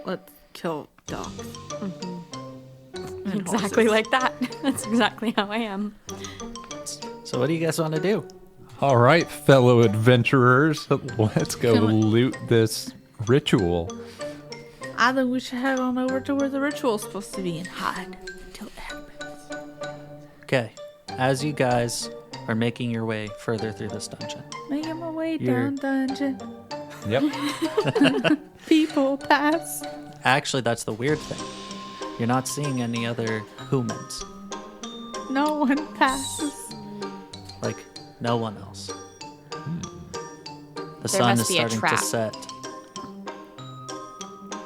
let's kill dogs. And exactly horses. like that. That's exactly how I am. So what do you guys want to do? All right, fellow adventurers, let's go Can we- loot this ritual. I think we should head on over to where the ritual's supposed to be and hide until it happens. Okay. As you guys are making your way further through this dungeon, Making my way You're- down dungeon. Yep. People pass. actually, that's the weird thing. You're not seeing any other humans. No one passes. Like, no one else. The There sun must is be a starting to trap. set.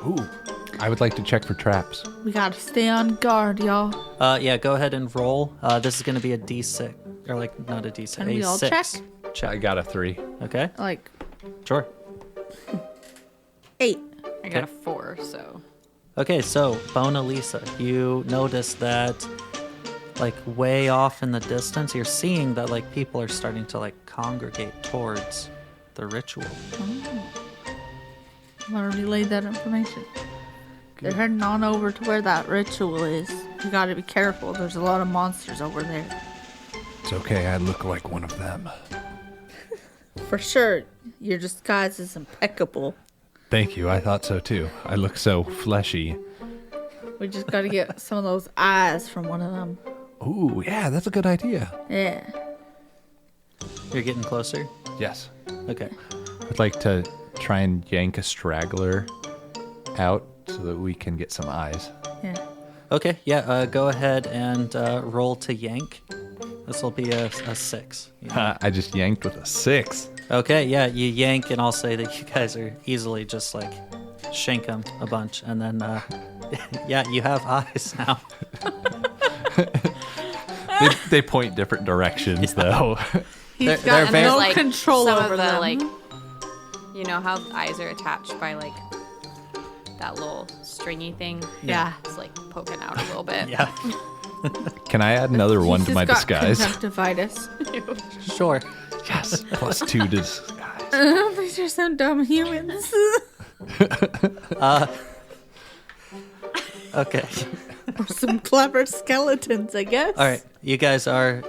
Ooh. I would like to check for traps. We gotta stay on guard, y'all. Yeah, go ahead and roll. This is going to be a d6. Or, like, not a d6. Can a we all 6. check? I got a 3. Okay, Like, sure. 8. I got a 4, so Okay, so, Bona Lisa, you notice that, like, way off in the distance, you're seeing that, like, people are starting to, like, congregate towards the ritual. I've already laid that information. They're heading on over to where that ritual is. You gotta be careful. There's a lot of monsters over there. It's okay, I look like one of them. For sure, your disguise is impeccable. Thank you, I thought so too. I look so fleshy. We just gotta get some of those eyes from one of them. Ooh, yeah, that's a good idea. Yeah. You're getting closer? Yes. Okay. I'd like to try and yank a straggler out so that we can get some eyes. Yeah. Okay, yeah, go ahead and roll to yank. This will be a 6. Yeah. I just yanked with a 6. Okay, yeah, you yank, and I'll say that you guys are easily just like shank them a bunch, and then, yeah, you have eyes now. They point different directions, though. He's They're got very- no like control some over of the them. like, you know how eyes are attached by like that little stringy thing. Yeah. It's like poking out a little bit. Yeah, Can I add another one He's to my just got disguise? conjunctivitis. sure. Yes, plus 2 to disguise. These are some dumb humans. Okay. Or some clever skeletons, I guess. All right, you guys are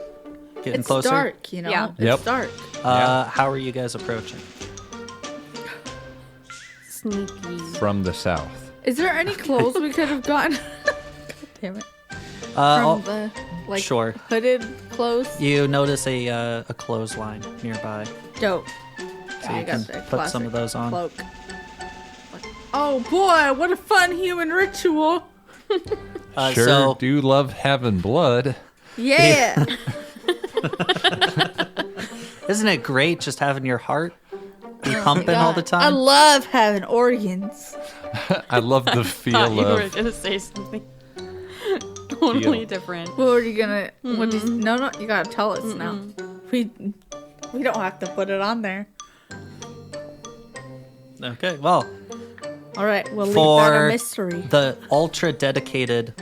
getting It's closer. dark, you know? Yeah. It's Yep. dark. How are you guys approaching? Sneaky. From the south. Is there any clothes we could have gotten? God damn it. I'll- from the like sure. hooded clothes? You notice a clothesline nearby. Dope. So I you got can the put some classic of those on. Cloak. Oh boy, what a fun human ritual! Sure So do love having blood. Yeah. isn't it great just having your heart be pumping all the I time? love having organs. I love the Thought feel you were of gonna say something totally different. What are you gonna? What is, no, you gotta tell us now. We don't have to put it on there. Okay, well, All right, we'll leave for that a mystery. the ultra dedicated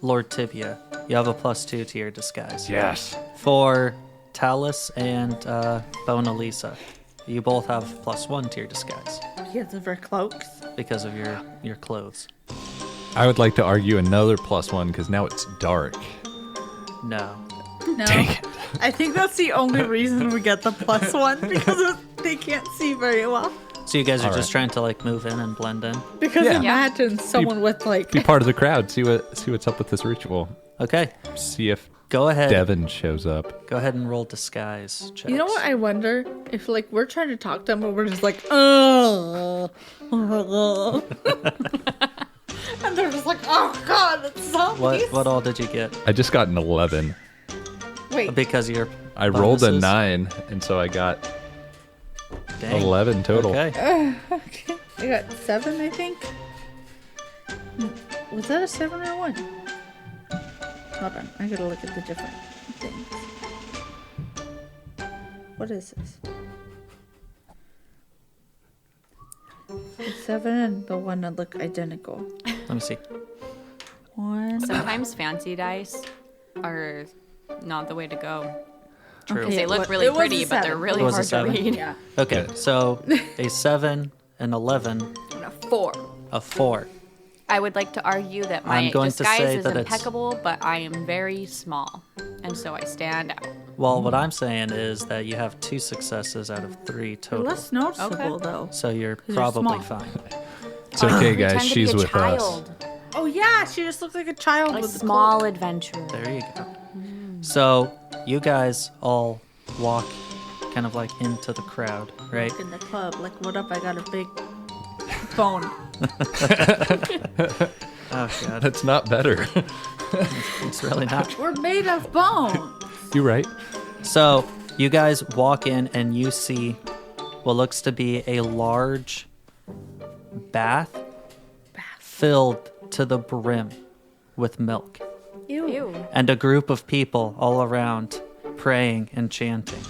Lord Tibia, you have a +2 to your disguise. yes. For Talus and Bona Lisa, you both have +1 to your disguise Because of our cloaks. because of your clothes. I would like to argue another +1 because now it's dark. No. No, Dang it. I think that's the only reason we get the +1 because they can't see very well. So you guys are All just right. trying to like move in and blend in. Because Yeah. imagine someone with like Be part of the crowd. See what's up with this ritual. Okay, See if go ahead. Devin shows up. Go ahead and roll disguise checks. You know what I wonder? If like we're trying to talk to them, but we're just like, oh, and they're just like, oh god, it's zombies. What all did you get? I just got an 11. Wait, Because of your I rolled a bonuses? 9, and so I got Dang. 11 total. Okay. okay, I got 7, I think. Was that a 7 or a 1? Hold on, I gotta look at the different things. What is this? The 7 and the 1 that look identical. Let me see. 1. Sometimes fancy dice are not the way to go. True. They look what- really it was a pretty, but they're 7. really It was a hard to 7. read. Yeah. Okay, so a 7, an 11, And a 4. a 4. I would like to argue that my I'm going to disguise say is that it's- impeccable, but I am very small, and so I stand out. Well, what I'm saying is that you have 2 successes out of 3 They're total. less noticeable Okay. though. So you're you're probably small. fine. It's okay, guys. Pretend to be She's a with us. child, Oh yeah, she just looks like a child a with the small adventurer. There you go. So you guys all walk kind of like into the crowd, right? cloak in the club. Like, what up? I got a big bone. Oh god, That's not better. it's really not. We're made of bone. You right? So you guys walk in and you see what looks to be a large bath filled to the brim with milk, Ew. and a group of people all around praying and chanting.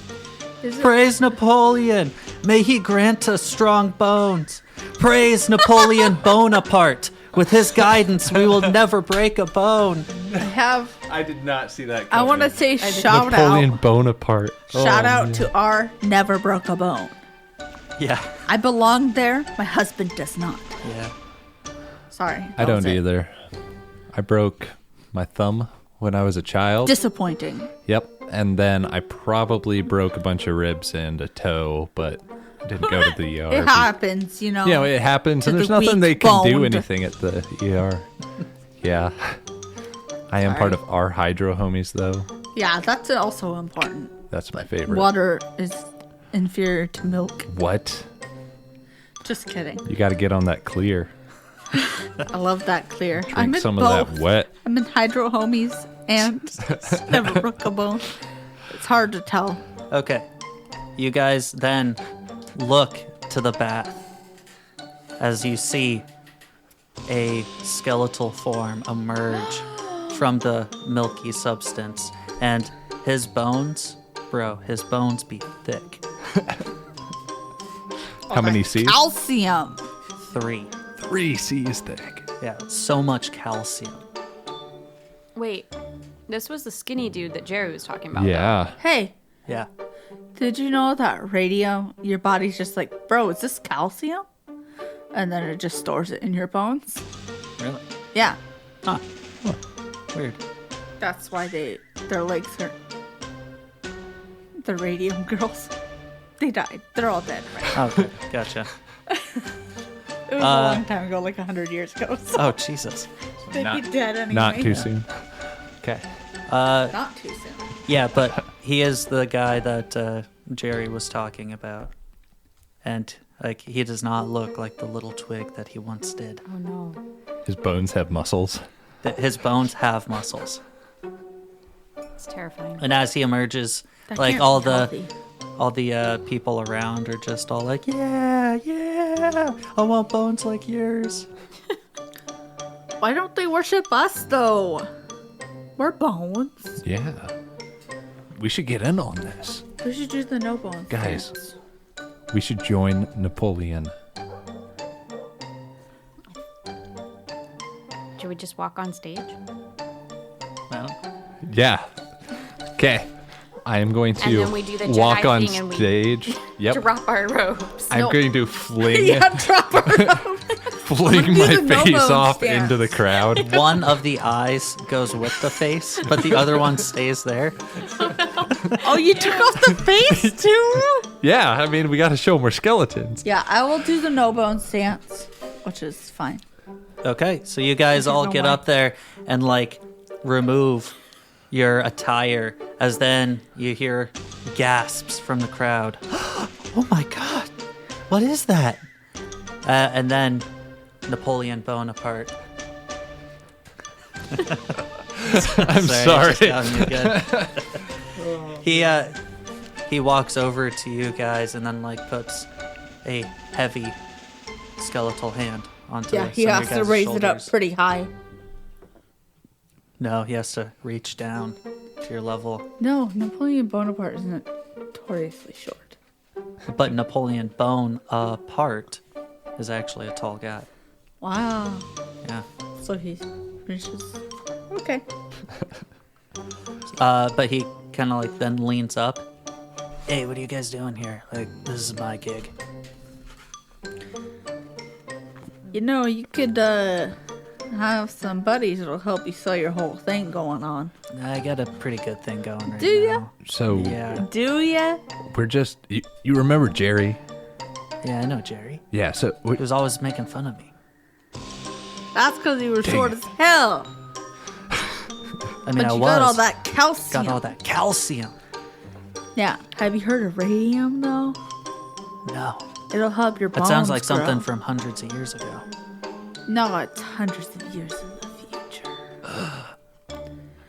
Is it- Praise Napoleon! May he grant us strong bones! Praise Napoleon Bonaparte! With his guidance, we will never break a bone. I have. I did not see that. I want to say shout Napoleon out. Bonaparte. Shout Oh, out man. to our never broke a bone. Yeah, I belong there. My husband does not. yeah. Sorry. I that was don't it. either. I broke my thumb when I was a child. Disappointing. Yep. And then I probably broke a bunch of ribs and a toe, but didn't go to the ER. It happens, you know. Yeah, it happens, To and there's the nothing they can do weak-boned. anything at the ER. Yeah. I am part of our hydro homies, though. Yeah, that's also important. That's my favorite. Water is inferior to milk. What? Just kidding. You got to get on that clear. I love that clear. Drink I'm in some both. of that wet. I'm in hydro homies and never broke a bone. It's hard to tell. Okay. You guys then look to the bath as you see a skeletal form emerge from the milky substance. And his bones, his bones be thick. How many C's? Calcium. 3. 3 C's thick. Yeah, so much calcium. Wait, this was the skinny dude that Jerry was talking about. Yeah. Hey, Yeah. did you know that radio, your body's just like, bro, is this calcium? And then it just stores it in your bones. Really? Yeah. Huh. Weird. That's why their legs are the radium girls. They died. They're all dead. Right? Okay, gotcha. It was a long time ago, like 100 years ago. So Oh, Jesus. they'd Not- be dead anyway. Not too soon. Okay. Not too soon. Yeah, but he is the guy that Jerry was talking about. And like he does not look like the little twig that he once did. Oh no. His bones have muscles. His bones have muscles. It's terrifying. And as he emerges, That like can't all be the healthy. people around are just all like, yeah, I want bones like yours. Why don't they worship us though? We're bones. Yeah. We should get in on this. We should do the no bones. Guys. dance. We should join Napoleon. Should we just walk on stage? No? Yeah. Okay. I am going And to then we do the Jedi walk on thing and we stage. Yep. Drop our robes. I'm No. going to fling Yeah, drop her up. fling do my the no face bones off dance. into the crowd. One of the eyes goes with the face, but the other one stays there. Oh, you took off the face too? Yeah, I mean, we got to show them we're skeletons. Yeah, I will do the no bones dance, which is fine. Okay, so you guys all know get why. up there and like remove your attire as then you hear gasps from the crowd. Oh my god, what is that? And then Napoleon Bonaparte. I'm I sorry. just got him again. He walks over to you guys and then like puts a heavy skeletal hand onto Yeah, he some of has your to guys' raise it up shoulders. pretty high. No, he has to reach down to your level. No, Napoleon Bonaparte is notoriously short. But Napoleon Bonaparte is actually a tall guy. Wow. Yeah. So he reaches. Okay. But he kind of like then leans up. Hey, what are you guys doing here? Like, this is my gig. You know, you could have some buddies that'll help you sell your whole thing going on. I got a pretty good thing going right Do ya? now. So Yeah. Do ya? we're just. You remember Jerry? Yeah, I know Jerry. Yeah, so He was always making fun of me. That's because you were Dang short it. as hell. I mean, But I you was. got all that calcium. Got all that calcium. Yeah. Have you heard of radium though? No. It'll help your That bones sounds like something grow. from hundreds of years ago. No, it's hundreds of years in the future.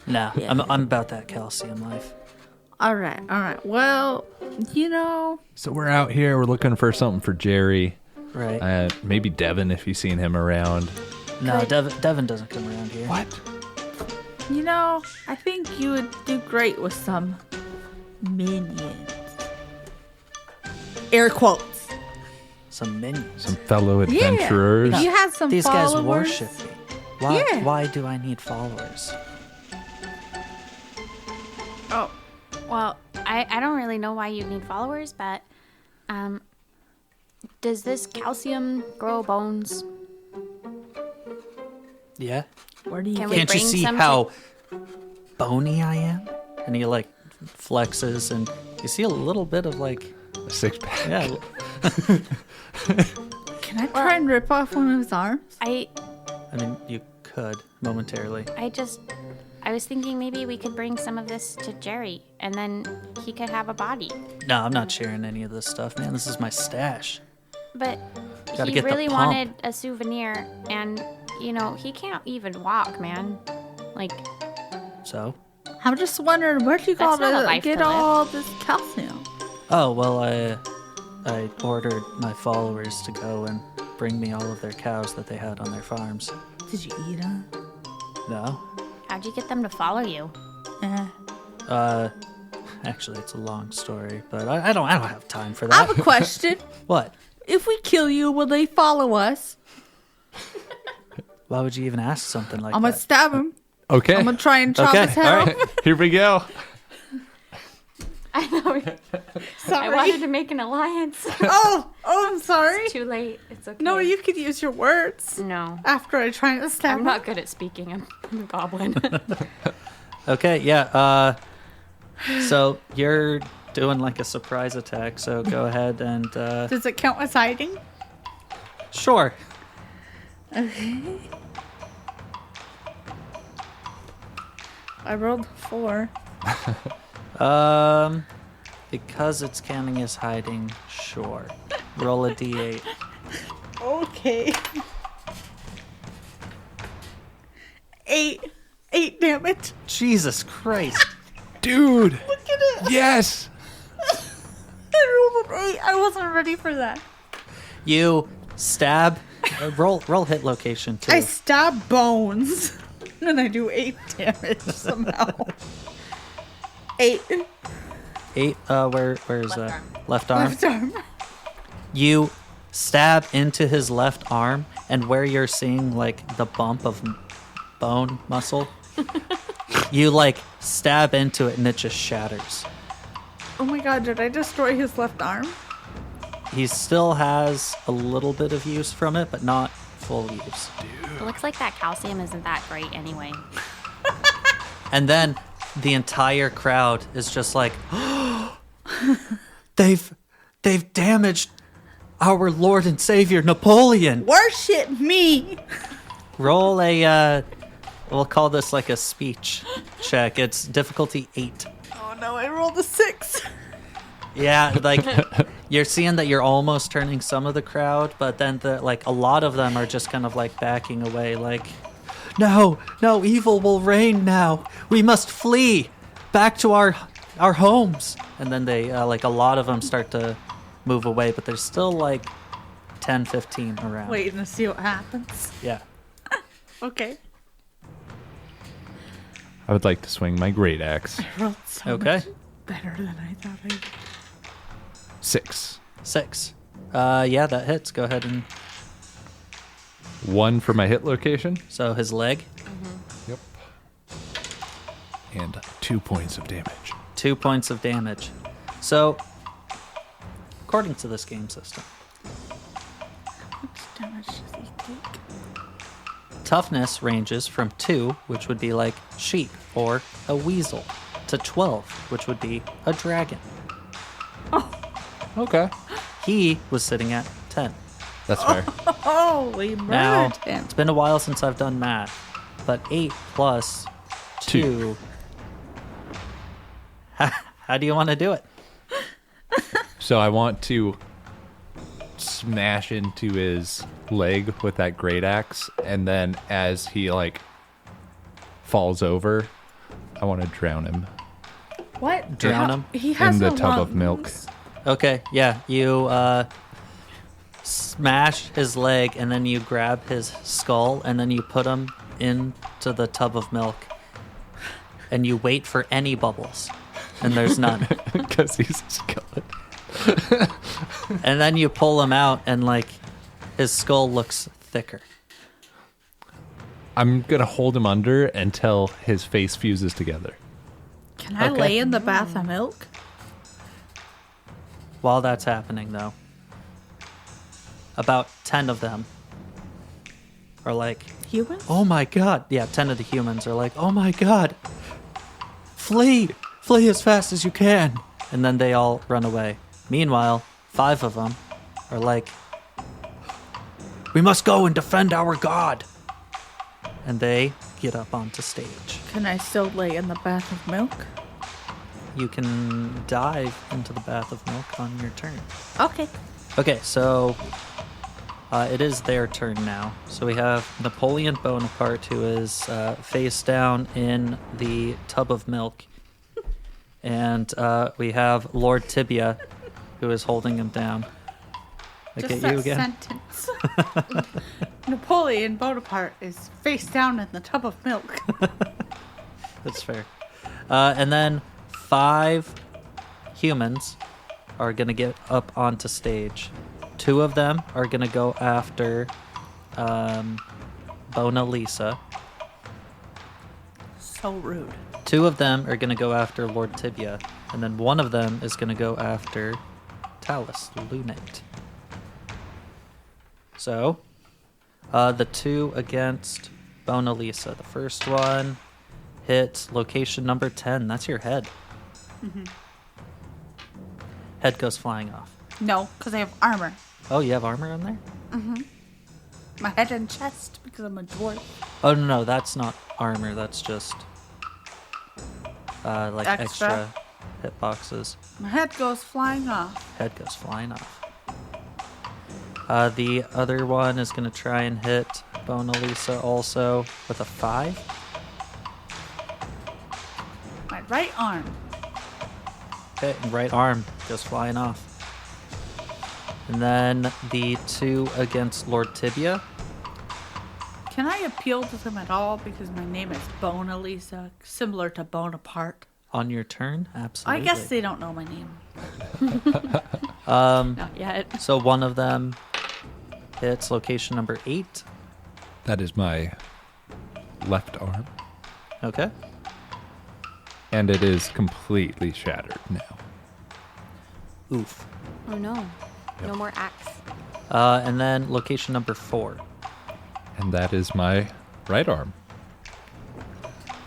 No, Yeah. I'm about that calcium life. All right. Well, you know, So we're out here. We're looking for something for Jerry. Right. Maybe Devin if you seen him around. No, Devin doesn't come around here. I think you would do great with some minions. Air quotes. Some minions. Some fellow adventurers. Yeah. You had some These followers. guys worship me. Why? Yeah. Why do I need followers? Oh, well, I don't really know why you need followers, but does this calcium grow bones? Yeah. Where do you Can get we Can't you bring see some how bony I am? And he like flexes, and you see a little bit of like, A six pack. yeah. Can I try and rip off one of his arms? I I mean, you could momentarily. I was thinking maybe we could bring some of this to Jerry, and then he could have a body. No, I'm not sharing any of this stuff, man. This is my stash. But Gotta he get the really pump. wanted a souvenir, and he can't even walk, man. Like, So, I'm just wondering, where'd you go That's not a to life get to live. all this calcium? oh well, I ordered my followers to go and bring me all of their cows that they had on their farms. Did you eat them? No. how'd you get them to follow you? Actually, it's a long story, but I don't have time for I that. have a question. What? If we kill you, will they follow us? Why would you even ask something like I'm gonna that? stab him. Okay. I'm gonna try and chop Okay, his head all off. right. Here we go. I know. Sorry. I wanted to make an alliance. Oh, I'm sorry. Too late. It's okay. No, you could use your words No. after I try to stab I'm him. not good at speaking. I'm a goblin. Okay, yeah. So you're doing like a surprise attack. So go ahead and Does it count as hiding? sure. Okay. I rolled 4. Because it's counting as hiding, sure. Roll a d8. Okay. 8. 8 damage. Jesus Christ. Dude. Look at it. Yes. I rolled an 8. I wasn't ready for that. You stab. Roll hit location too. I stab bones. And I do 8 damage somehow. 8. 8. Where is that? arm. Left arm. Left arm. You stab into his left arm, and where you're seeing like the bump of bone muscle, you like stab into it, and it just shatters. Oh my god, did I destroy his left arm? He still has a little bit of use from it, but not full use. It looks like that calcium isn't that great anyway. And then the entire crowd is just like, they've damaged our Lord and Savior Napoleon. Worship me! Roll a we'll call this like a speech check. It's difficulty 8. Oh no, I rolled a 6. Yeah, like you're seeing that you're almost turning some of the crowd, but then like a lot of them are just kind of like backing away, like, no, evil will reign now. We must flee back to our homes. And then they like a lot of them start to move away, but there's still like 10, 15 around. Waiting to see what happens. Yeah. Okay. I would like to swing my great axe. I rolled so Okay. much better than I thought I would. 6. 6. Yeah, that hits. Go ahead and 1 for my hit location. so his leg. Yep. And 2 points of damage. 2 points of damage. So, according to this game system, How much damage does he take? toughness ranges from 2, which would be like sheep or a weasel, to 12, which would be a dragon. Okay. He was sitting at 10. That's fair. Oh, we Now, murdered him. it's been a while since I've done math, but 8 plus 2. How do you want to do it? So I want to smash into his leg with that great axe, and then as he like falls over, I want to drown him. What? Drown him? He has In the no tub of milk. lungs. Okay, yeah, you smash his leg, and then you grab his skull, and then you put him into the tub of milk, and you wait for any bubbles, and there's none. Because he's a skeleton. And then you pull him out, and like his skull looks thicker. I'm gonna hold him under until his face fuses together. Can I Okay. lay in the bath of milk? While that's happening, though, about 10 of them are like, Humans? oh my god. Yeah, 10 of the humans are like, oh my god. Flee as fast as you can. And then they all run away. Meanwhile, 5 of them are like, we must go and defend our god. And they get up onto stage. Can I still lay in the bath of milk? You can dive into the bath of milk on your turn. Okay. Okay, so it is their turn now. So we have Napoleon Bonaparte, who is face down in the tub of milk. And we have Lord Tibia, who is holding him down. Look Just at that you again. sentence. Napoleon Bonaparte is face down in the tub of milk. That's fair. And then 5 humans are going to get up onto stage. 2 of them are going to go after Bona Lisa. So rude. 2 of them are going to go after Lord Tibia. And then 1 of them is going to go after Talus, the Lunate. So, the 2 against Bona Lisa. The first one hits location number 10. That's your head. Head goes flying off. No, because I have armor. Oh, you have armor on there? My head and chest because I'm a dwarf. Oh, no, that's not armor. That's just... like extra hitboxes. My head goes flying off. Head goes flying off. The other one is going to try and hit Bona Lisa also with a 5. My right arm. Okay, and right arm goes flying off. And then the 2 against Lord Tibia. Can I appeal to them at all because my name is Bona Lisa, similar to Bonaparte? On your turn? Absolutely. I guess they don't know my name. Not yet. So one of them hits location number 8. That is my left arm. Okay. And it is completely shattered now. Oof. Oh no. No more axe. And then location number 4. And that is my right arm.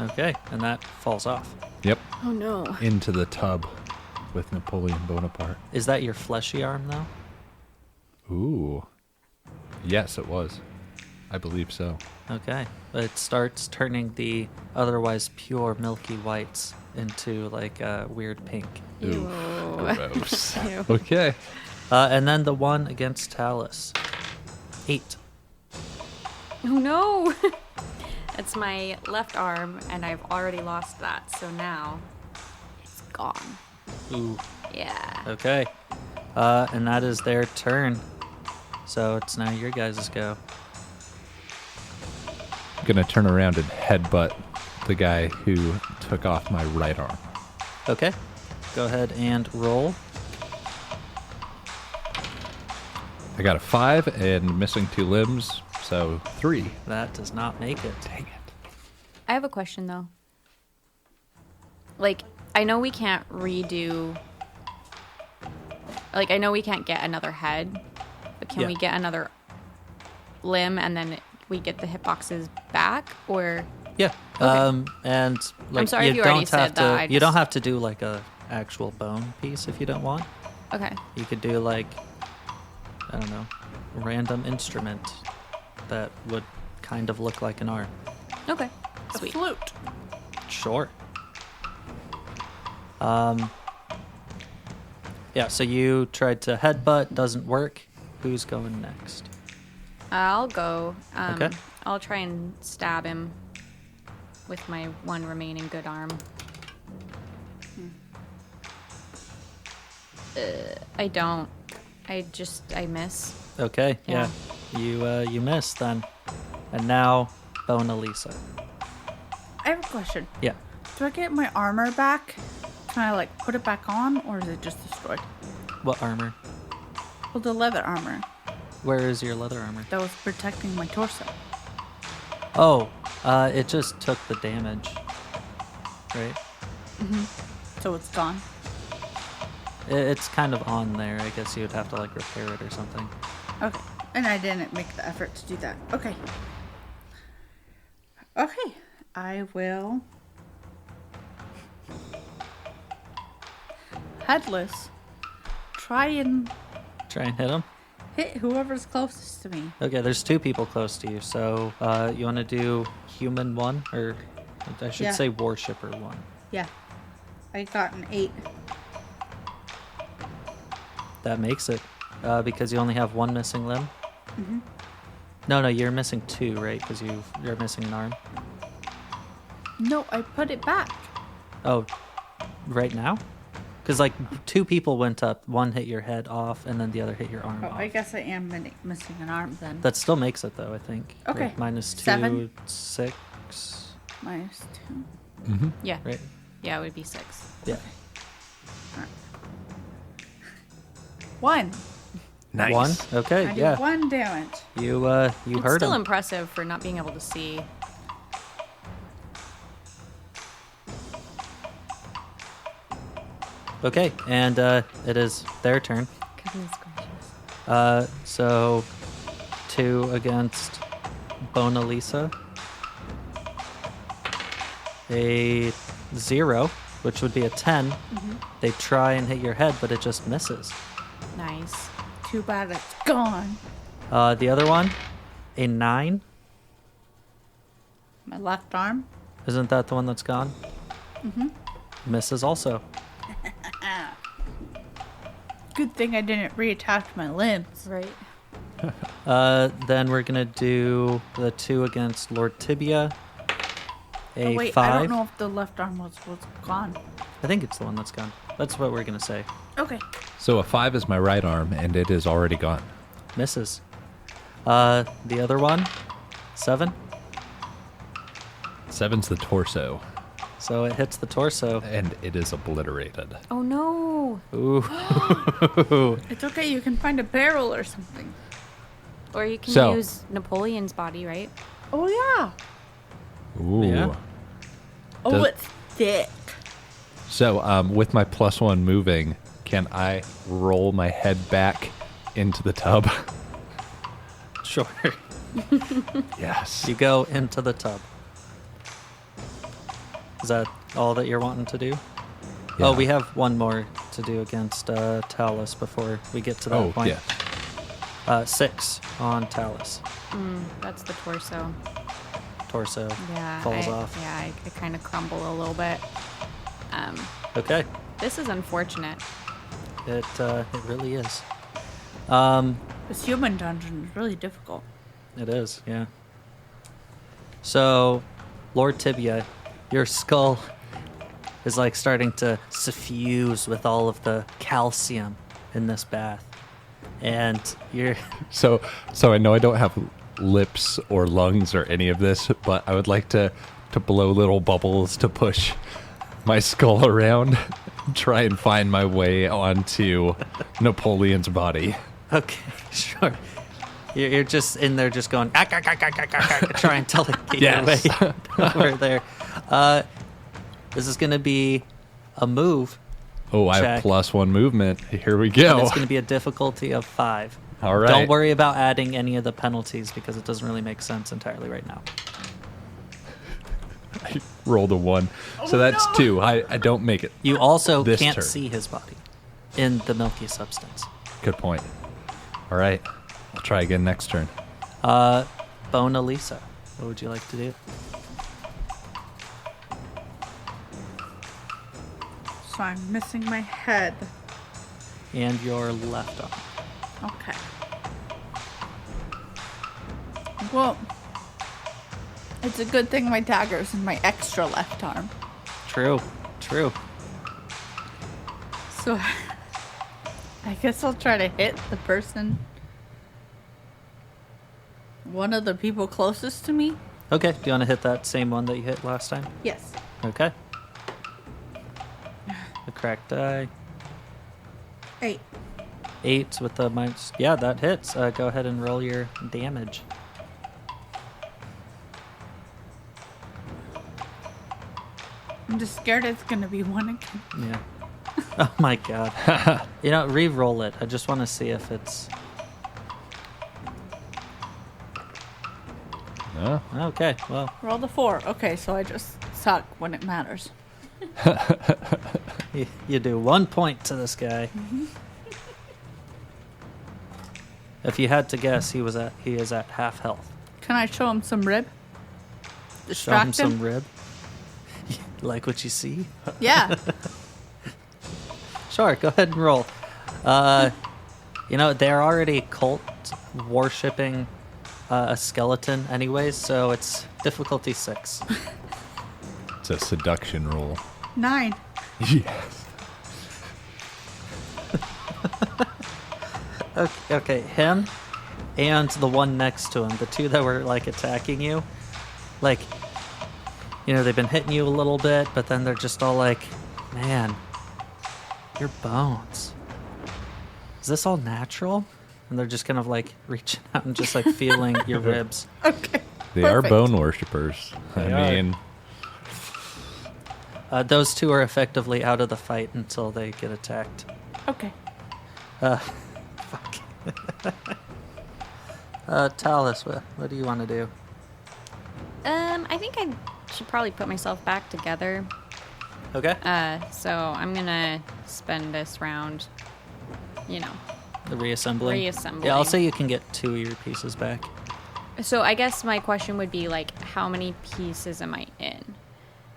Okay, and that falls off. Yep. Oh no. Into the tub with Napoleon Bonaparte. Is that your fleshy arm, though? Ooh. Yes, it was. I believe so. Okay. It starts turning the otherwise pure milky whites into like a weird pink. Ew. Gross. Ew. Okay. And then the one against Talus. 8. Oh no. It's my left arm, and I've already lost that, so now it's gone. Ooh. Yeah. Okay. And that is their turn. So it's now your guys' go. I'm going to turn around and headbutt the guy who took off my right arm. Okay. Go ahead and roll. I got a 5 and missing 2 limbs, so 3. That does not make it. Dang it. I have a question though. Like, I know we can't redo. Like, I know we can't get another head, but can Yeah. we get another limb and then we get the hitboxes back? Or Yeah. And like sorry if you already don't said have to that, I you don't just- have to do like a actual bone piece if you don't want. okay, You could do like I don't know, random instrument that would kind of look like an arm. okay, A sweet. flute. Sure. Yeah, so you tried to headbutt, doesn't work. Who's going next? I'll go. Okay. I'll try and stab him with my one remaining good arm. I don't. I miss. Okay, yeah. You missed then. And now Bona Lisa. I have a question. Yeah. Do I get my armor back? Can I like put it back on, or is it just destroyed? What armor? Well, the leather armor Where is your leather armor? that was protecting my torso. Oh, it just took the damage. Right? So it's gone. It's kind of on there. I guess you would have to like repair it or something. Okay. And I didn't make the effort to do that. Okay. Okay. I will. Headless. Try and Try and hit him. hit whoever's closest to me. Okay, there's 2 people close to you. So you want to do human 1? Or I should Yeah. say worshipper 1. Yeah. I got an 8. That makes it. Because you only have 1 missing limb. No, you're missing 2, right? Because you're missing an arm. No, I put it back. Oh, right now? Because like 2 people went up, 1 hit your head off, and then the other hit your arm Oh, off. I guess I am missing an arm then. That still makes it though, I think. Okay. Right? -2, 7. 6. Minus 2. Yeah. Right. Yeah, it would be 6. Yeah. 1. Nice. 1. Okay. I do yeah. 1 damage. You It's heard still him. impressive for not being able to see. Okay, and it is their turn. Goodness gracious. So 2 against Bona Lisa. A 0, which would be a 10. They try and hit your head, but it just misses. Nice. Too bad it's gone. The other one, a 9. My left arm. Isn't that the one that's gone? Misses also. Good thing I didn't reattach my limbs. Right. Then we're gonna do the 2 against Lord Tibia. A Oh, wait, 5. I don't know if the left arm was gone. I think it's the one that's gone. That's what we're gonna say. Okay. So a 5 is my right arm, and it is already gone. Misses. The other one, 7. 7's the torso, So it hits the torso. and it is obliterated. Oh no. Ooh. It's okay, you can find a barrel or something. Or you can So- use Napoleon's body, right? Oh, yeah. Ooh. Yeah. Oh, Does- it's thick. So, with my +1 moving, can I roll my head back into the tub? Sure. Yes. You go into the tub. Is that all that you're wanting to do? Yeah. Oh, we have one more to do against Talus before we get to that Oh, point. yeah. 6 on Talus. That's the torso. Torso Yeah. falls off. Yeah, I kind of crumble a little bit. Okay. This is unfortunate. It really is. This human dungeon is really difficult. It is, yeah. So, Lord Tibia, your skull is like starting to suffuse with all of the calcium in this bath. And you're So I know I don't have lips or lungs or any of this, but I would like to blow little bubbles to push my skull around, try and find my way onto Napoleon's body. okay, sure. You're just in there just going, trying to like, get Yes. your way over there. This is going to be a move. Oh, I Check. have +1 movement. Here we And go. it's going to be a difficulty of 5. All right. Don't worry about adding any of the penalties because it doesn't really make sense entirely right now. I rolled a 1. So that's 2. I don't make it. You also This can't turn. see his body in the milky substance. Good point. All right. I'll try again next turn. Bona Lisa, what would you like to do? So I'm missing my head. And your left arm. Okay. Well, it's a good thing my dagger's in my extra left arm. True. So I guess I'll try to hit the person. One of the people closest to me? Okay, do you want to hit that same one that you hit last time? Yes. Okay. The cracked die. 8. 8 with the minus. Yeah, that hits. Go ahead and roll your damage. I'm just scared it's gonna be 1 again. Yeah. Oh my god. Re-roll it. I just want to see if it's. Oh, Okay, well, Roll the 4. Okay, so I just suck when it matters. you do 1 point to this guy. If you had to guess, he is at half health. Can I show him some rib? Show him Distract some him? rib. Like what you see? Yeah. Sure, go ahead and roll. They're already cult worshipping a skeleton anyways, so it's difficulty 6. it's a seduction roll. 9. Yes. Okay, him and the one next to him, the two that were like attacking you, like, they've been hitting you a little bit, but then they're just all like, man, your bones. Is this all natural? And they're just kind of like reaching out and just like feeling your ribs. Okay. They are Perfect. bone worshippers. They I are. mean, Those two are effectively out of the fight until they get attacked. Okay. Fuck. Talus, what do you want to do? I think I should probably put myself back together. Okay. So I'm gonna spend this round, The reassembling. reassembling. Yeah, I'll say you can get 2 of your pieces back. So I guess my question would be like, how many pieces am I in?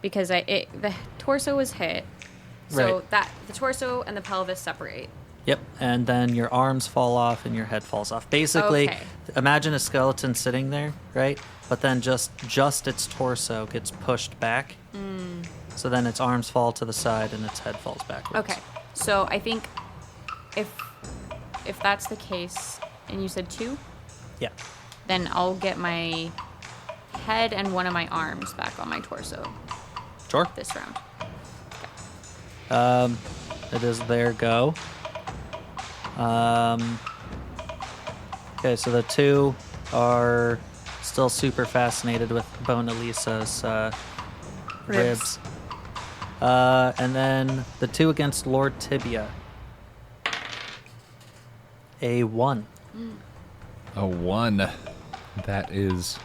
Because the torso is hit. So Right. that the torso and the pelvis separate. Yep, and then your arms fall off and your head falls off. Basically, Okay. imagine a skeleton sitting there, right? But then just its torso gets pushed back. So then its arms fall to the side and its head falls backwards. Okay. So I think if that's the case, and you said 2, Yeah. then I'll get my head and one of my arms back on my torso Sure. this round. It is their go. Okay, so the 2 are still super fascinated with Bona Lisa's ribs. And then the 2 against Lord Tibia. A 1. A 1. That is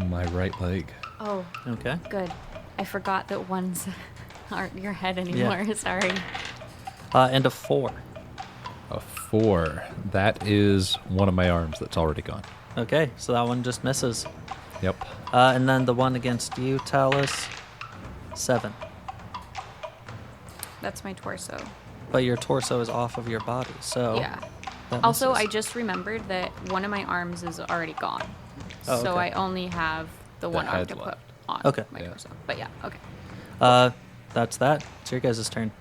my right leg. Oh, Okay. good. I forgot that ones aren't your head anymore. Sorry. And a 4. A 4. That is one of my arms that's already gone. Okay, so that one just misses. Yep. And then the one against you, Talus, 7. That's my torso. But your torso is off of your body, so Yeah. that Also, I misses. just remembered that one of my arms is already gone. Oh, So okay. I only have the one arm head to put left. on Okay. my Yeah. torso. But yeah, okay. That's that. It's your guys' turn.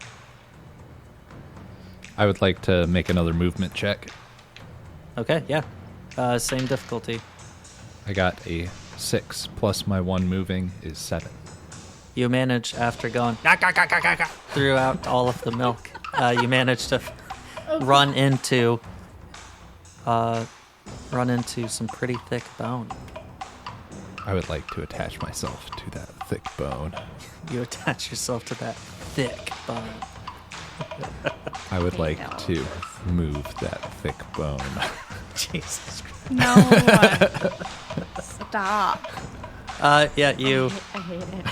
I would like to make another movement check. Okay, yeah. Same difficulty. I got a 6 plus my 1 moving is 7. You manage, after going throughout all of the milk, you manage to run into some pretty thick bone. I would like to attach myself to that thick bone. You attach yourself to that thick bone. I would like know. to move that thick bone. Jesus Christ. No. Stop. Yeah, you. I hate it.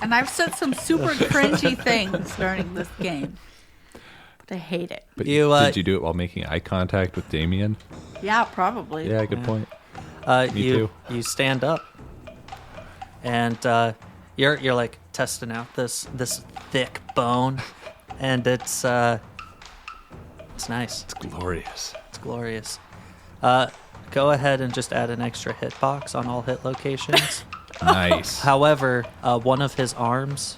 And I've said some super cringy things during this game. But I hate it. But You, did you do it while making eye contact with Damien? Yeah, probably. Yeah, good point. Me you too. you stand up, and you're like testing out this thick bone, and it's nice. It's glorious. It's glorious. Go ahead and just add an extra hitbox on all hit locations. Nice. However, one of his arms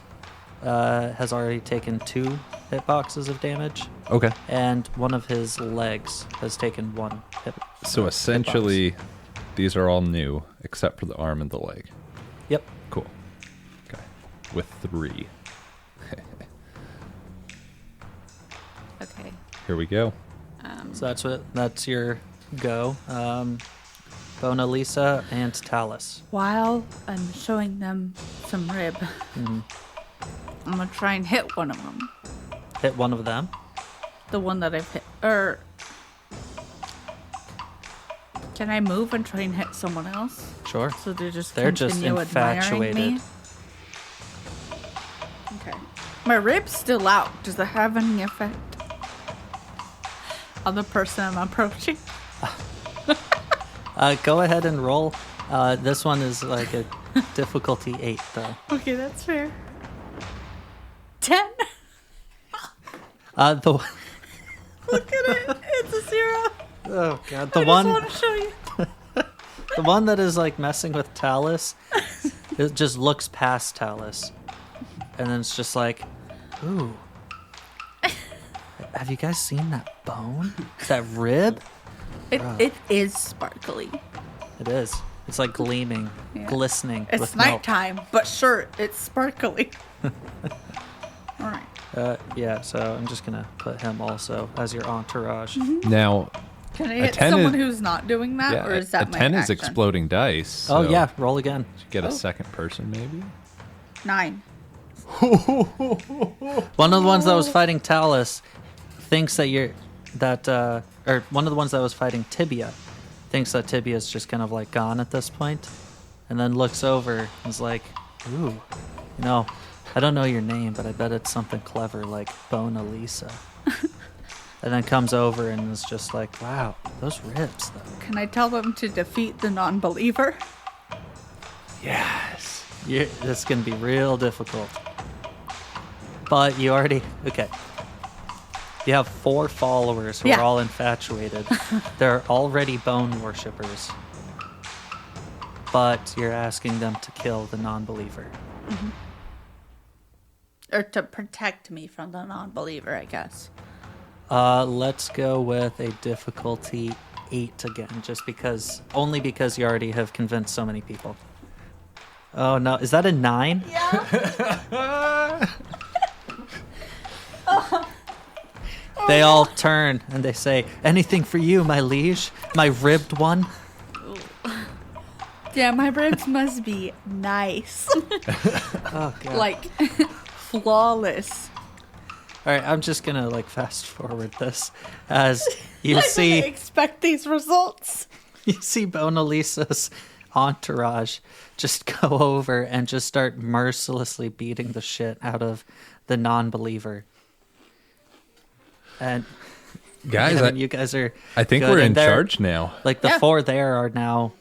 has already taken 2 hitboxes of damage, Okay. and one of his legs has taken 1 hit. So essentially, these are all new except for the arm and the leg. Yep. Cool. Okay. With 3. Okay. Here we go. So that's your go. Bona Lisa and Talus. While I'm showing them some rib, I'm going to try and hit one of them. Hit one of them. The one that I've hit. Or can I move and try and hit someone else? Sure. So they're just They're just continue admiring me? infatuated. Okay. My rib's still out. Does that have any effect on the person I'm approaching? Go ahead and roll. This one is like a difficulty 8, though. Okay, that's fair. 10. The Look at it. It's a 0. oh god, I just want to show you. the one that is like messing with Talus, it just looks past Talus, and then it's just like, ooh. Have you guys seen that bone? That rib? It is sparkly. It is. It's like gleaming, Yeah. glistening It's with milk. nighttime, but sure, it's sparkly. All right. Yeah, so I'm just gonna put him also as your entourage. Now, Can I A hit 10 someone is- who's not doing that, yeah, or is that a my 10 is action? exploding dice. Oh so yeah, roll again. you get a second person, maybe? 9. One of the ones that was fighting Talus thinks that or one of the ones that was fighting Tibia thinks that Tibia's just kind of like gone at this point, and then looks over and is like, ooh, I don't know your name, but I bet it's something clever like Bona Lisa. And then comes over and is just like, wow, those ribs though. Can I tell them to defeat the non-believer? Yes. This can be real difficult. But you already... Okay. You have 4 followers who Yeah. are all infatuated. They're already bone worshippers. But you're asking them to kill the non-believer. Or to protect me from the non-believer, I guess. Let's go with a difficulty 8 again, only because you already have convinced so many people. Oh no, is that a 9? Yeah. They all turn and they say, "Anything for you, my liege, my ribbed one." Yeah, my ribs must be nice. Oh god. Like, flawless. All right, I'm just gonna fast forward this as you I see. didn't expect these results. You see Mona Lisa's entourage just go over and just start mercilessly beating the shit out of the non-believer. And Guys, you guys are I think good, we're in and they're- charge now. The Yeah. 4 there are now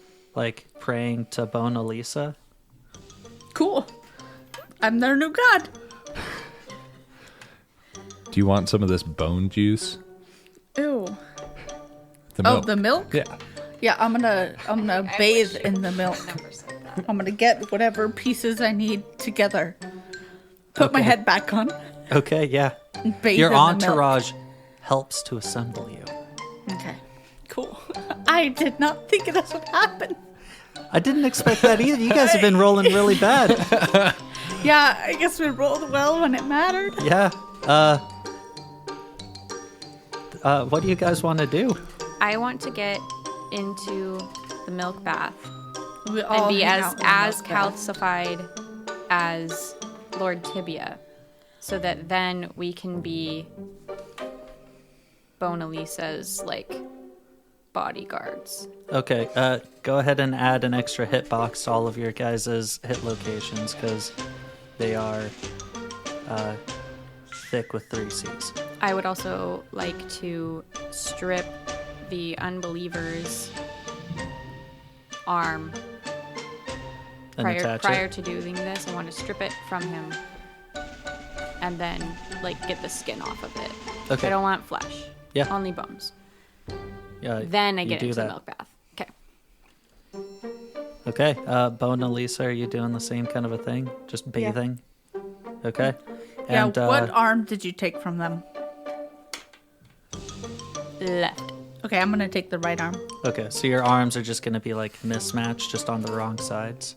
praying to Mona Lisa. Cool. I'm their new god. Do you want some of this bone juice? Ew. The Oh, milk. the milk? Yeah. Yeah, I'm gonna bathe in the milk. I'm gonna get whatever pieces I need together. Put my Okay. head back on. Okay, yeah. And bathe Your in the milk. entourage helps to assemble you. Okay. Cool. I did not think this would happen. I didn't expect that either. You guys have been rolling really bad. Yeah, I guess we rolled well when it mattered. Yeah. What do you guys want to do? I want to get into the milk bath We all and be hang as out in the milk bath. calcified as Lord Tibia, so that then we can be Mona Lisa's bodyguards. Okay, go ahead and add an extra hitbox to all of your guys' hit locations because they are thick with 3 Cs. I would also like to strip the unbeliever's arm And attach prior it. to doing this. I want to strip it from him and then get the skin off of it. Okay. I don't want flesh. Yeah. Only bones. Yeah, Then I you get do into the that. milk bath. Okay. Okay, Mona Lisa, are you doing the same kind of a thing? Just bathing? Okay. Yeah, And, what arm did you take from them? Left. Okay, I'm gonna take the right arm. Okay, so your arms are just going to be mismatched, just on the wrong sides.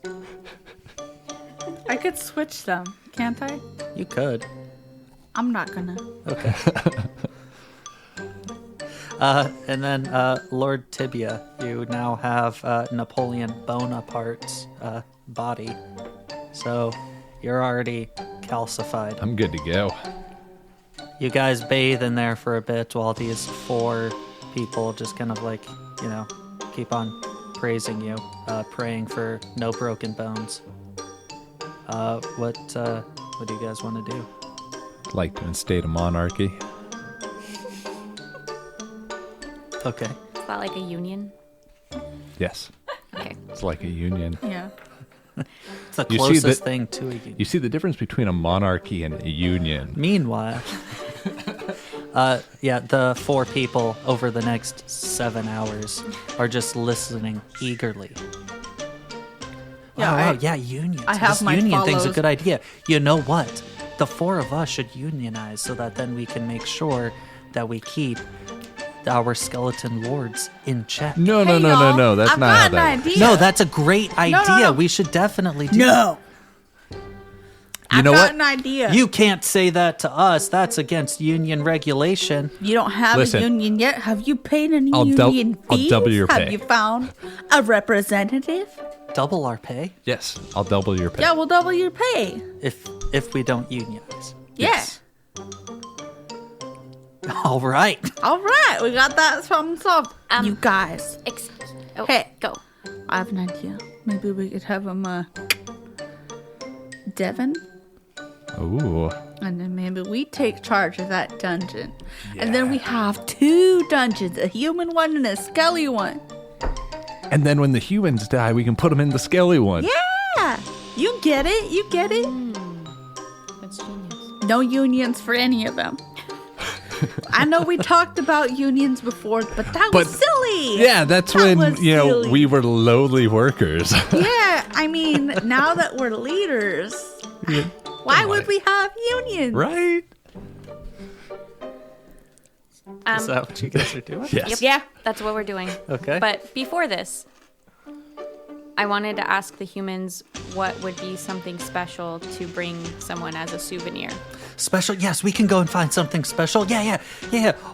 I could switch them, can't I? You could. I'm not gonna. Okay. And then Lord Tibia, you now have Napoleon Bonaparte's body. So you're already calcified. I'm good to go. You guys bathe in there for a bit while these 4 people just kind of keep on praising you, praying for no broken bones. What do you guys want to do? Like to instate a monarchy. Okay. Is that like a union? Yes. Okay. It's like a union. Yeah. It's the You see closest the- thing to a union. You see the difference between a monarchy and a union. Meanwhile, the 4 people over the next 7 hours are just listening eagerly. Yeah, wow, I- yeah, unions. I have This my union thing's a follows. good idea. You know what? The 4 of us should unionize so that then we can make sure that we keep our skeleton lords in check. No, Hey, y'all, That's I've not how got that an works. idea. No, that's a great idea. no. We should definitely do No. You I've know got what? an idea. that. You can't say that to us. That's against union regulation. You don't have Listen. a union yet. Have you paid any I'll union I'll fees? double your Have pay. you found a representative? Double our pay Yes, I'll double your pay. Yeah, we'll double your pay. if we don't unionize. Yes. All right. All right, we got that problem solved. Um, you guys, Oh, Hey. go. I have an idea. Maybe we could have him, Devin, Ooh. and then maybe we take charge of that dungeon. And then we have 2 dungeons, a human one and a skelly one. And then when the humans die, we can put them in the skelly one. Yeah! You get it, you get it. That's genius. No unions for any of them. I know we talked about unions before, but that was silly. Yeah, that's That when, was you know, silly. we were lowly workers. Yeah, I mean, now that we're leaders, why would we have unions? Right? Is that what you guys are doing? Yes. Yeah, that's what we're doing. Okay. But before this, I wanted to ask the humans what would be something special to bring someone as a souvenir. Special? Yes, we can go and find something special. Yeah.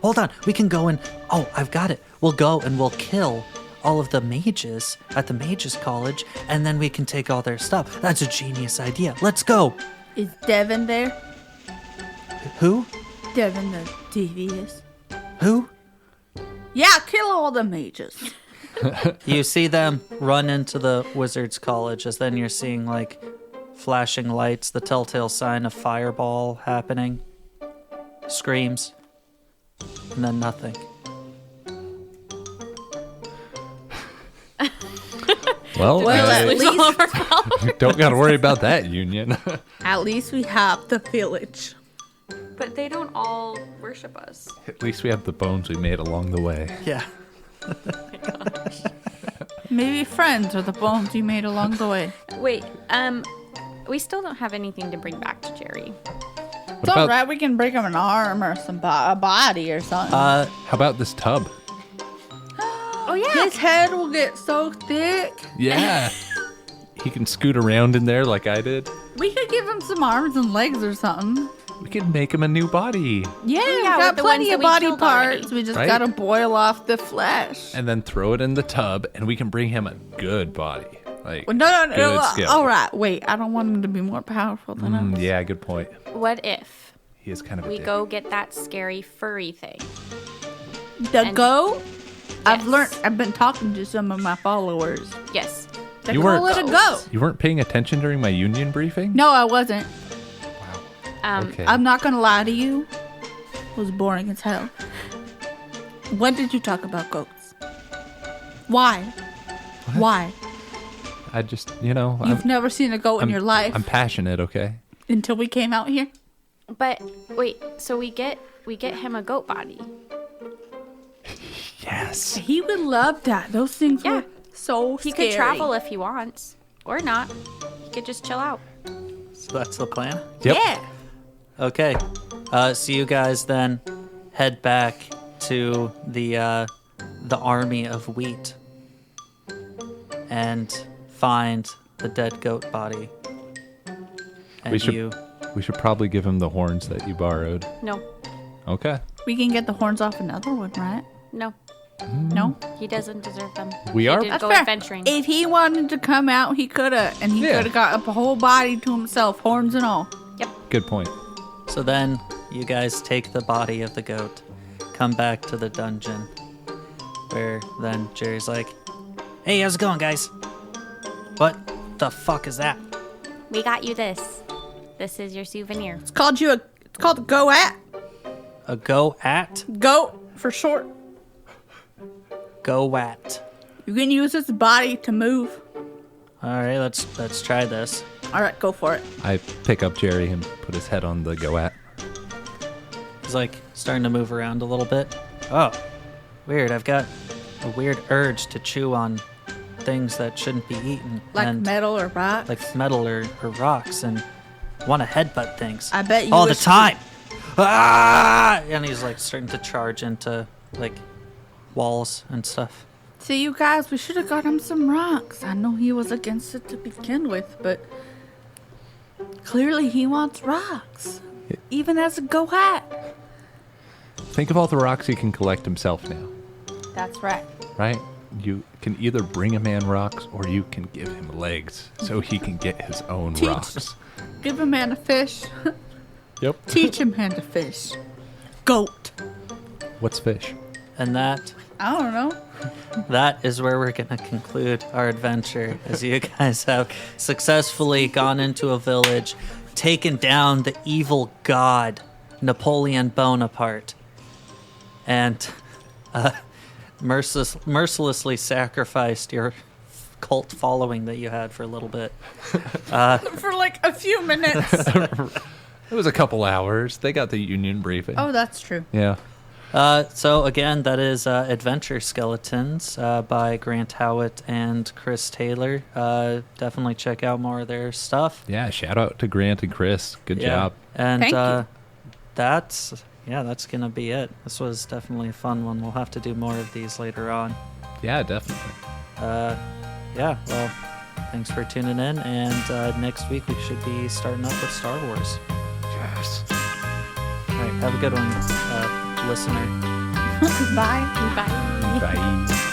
Hold on. We can go and... Oh, I've got it. We'll go and we'll kill all of the mages at the Mages College, and then we can take all their stuff. That's a genius idea. Let's go. Is Devin there? Who? Devin the devious. Who? Yeah, kill all the mages. You see them run into the Wizards College, as then you're seeing, like, flashing lights, the telltale sign of fireball happening, screams, and then nothing. Well, At least, don't got to worry about that union. at least we have the village. But they don't all worship us. At least we have the bones we made along the way. Yeah. Maybe friends are the bones you made along the way. Wait, we still don't have anything to bring back to Jerry. It's all right. We can bring him an arm or a body or something. How about this tub? Oh yeah. His head will get so thick. Yeah. He can scoot around in there like I did. We could give him some arms and legs or something. We could make him a new body Yeah, we yeah, got with the plenty ones of that we body killed parts. already. We just Right? gotta boil off the flesh. and then throw it in the tub, and we can bring him a good body. Like, Well, no. good skill. All right, wait. I don't want him to be more powerful than us. Yeah, good point. What if He is kind of a we dick. go get that scary furry thing? The And- goat. I've Yes. learned. I've been talking to some of my followers. Yes. They You call weren't- it a goat. You weren't paying attention during my union briefing? No, I wasn't. Okay. I'm not gonna lie to you. It was boring as hell. When did you talk about goats? Why? Why? I just, you know, You've never seen a goat in your life I'm passionate, okay? until we came out here. But wait, so we get him a goat body. Yes. He would love that. Those things Yeah. were so He scary. could travel if he wants, or not. He could just chill out. So that's the plan? Yep. Yeah. Okay. So you guys then head back to the army of wheat and find the dead goat body. And We should probably give him the horns that you borrowed. No, Okay. We can get the horns off another one, right? no, No? he doesn't deserve them. We He are- didn't That's go fair. adventuring. If he wanted to come out, he could have. And he Yeah. could have got a whole body to himself, horns and all. Yep. Good point. So then you guys take the body of the goat, come back to the dungeon, where then Jerry's like, "Hey, how's it going, guys? What the fuck is that? We got you this. This is your souvenir. It's called a go-at. A go-at? Goat for short. Go-at. You can use his body to move. All right, let's try this. All right, go for it. I pick up Jerry and put his head on the go-at. He's like starting to move around a little bit. Oh, weird. I've got a weird urge to chew on things that shouldn't be eaten. Like and metal or rock. like metal or rocks, and want to headbutt things. I bet you all the wish- time. Ah! And he's like starting to charge into like walls and stuff. See, you guys, we should have got him some rocks. I know he was against it to begin with, but clearly he wants rocks. Even as a go-at. Think of all the rocks he can collect himself now, That's right. right? You can either bring a man rocks or you can give him legs so he can get his own Teach. rocks. Give a man a fish. Yep. Teach him how to fish. Goat. What's fish? And that I don't know. is where we're going to conclude our adventure, as you guys have successfully gone into a village, taken down the evil god Napoleon Bonaparte, and mercilessly sacrificed your cult following that you had for a little bit. For like a few minutes. It was a couple hours. They got the union briefing. Oh, that's true. Yeah. So again, that is Adventure Skeletons by Grant Howitt and Chris Taylor. Definitely check out more of their stuff. Yeah, shout out to Grant and Chris. Good job. And Thank you. that's gonna be it. This was definitely a fun one. We'll have to do more of these later on. Yeah, definitely. Yeah, well, thanks for tuning in, and next week we should be starting up with Star Wars. Yes. All right, have a good one, listener. Bye. Bye. Bye.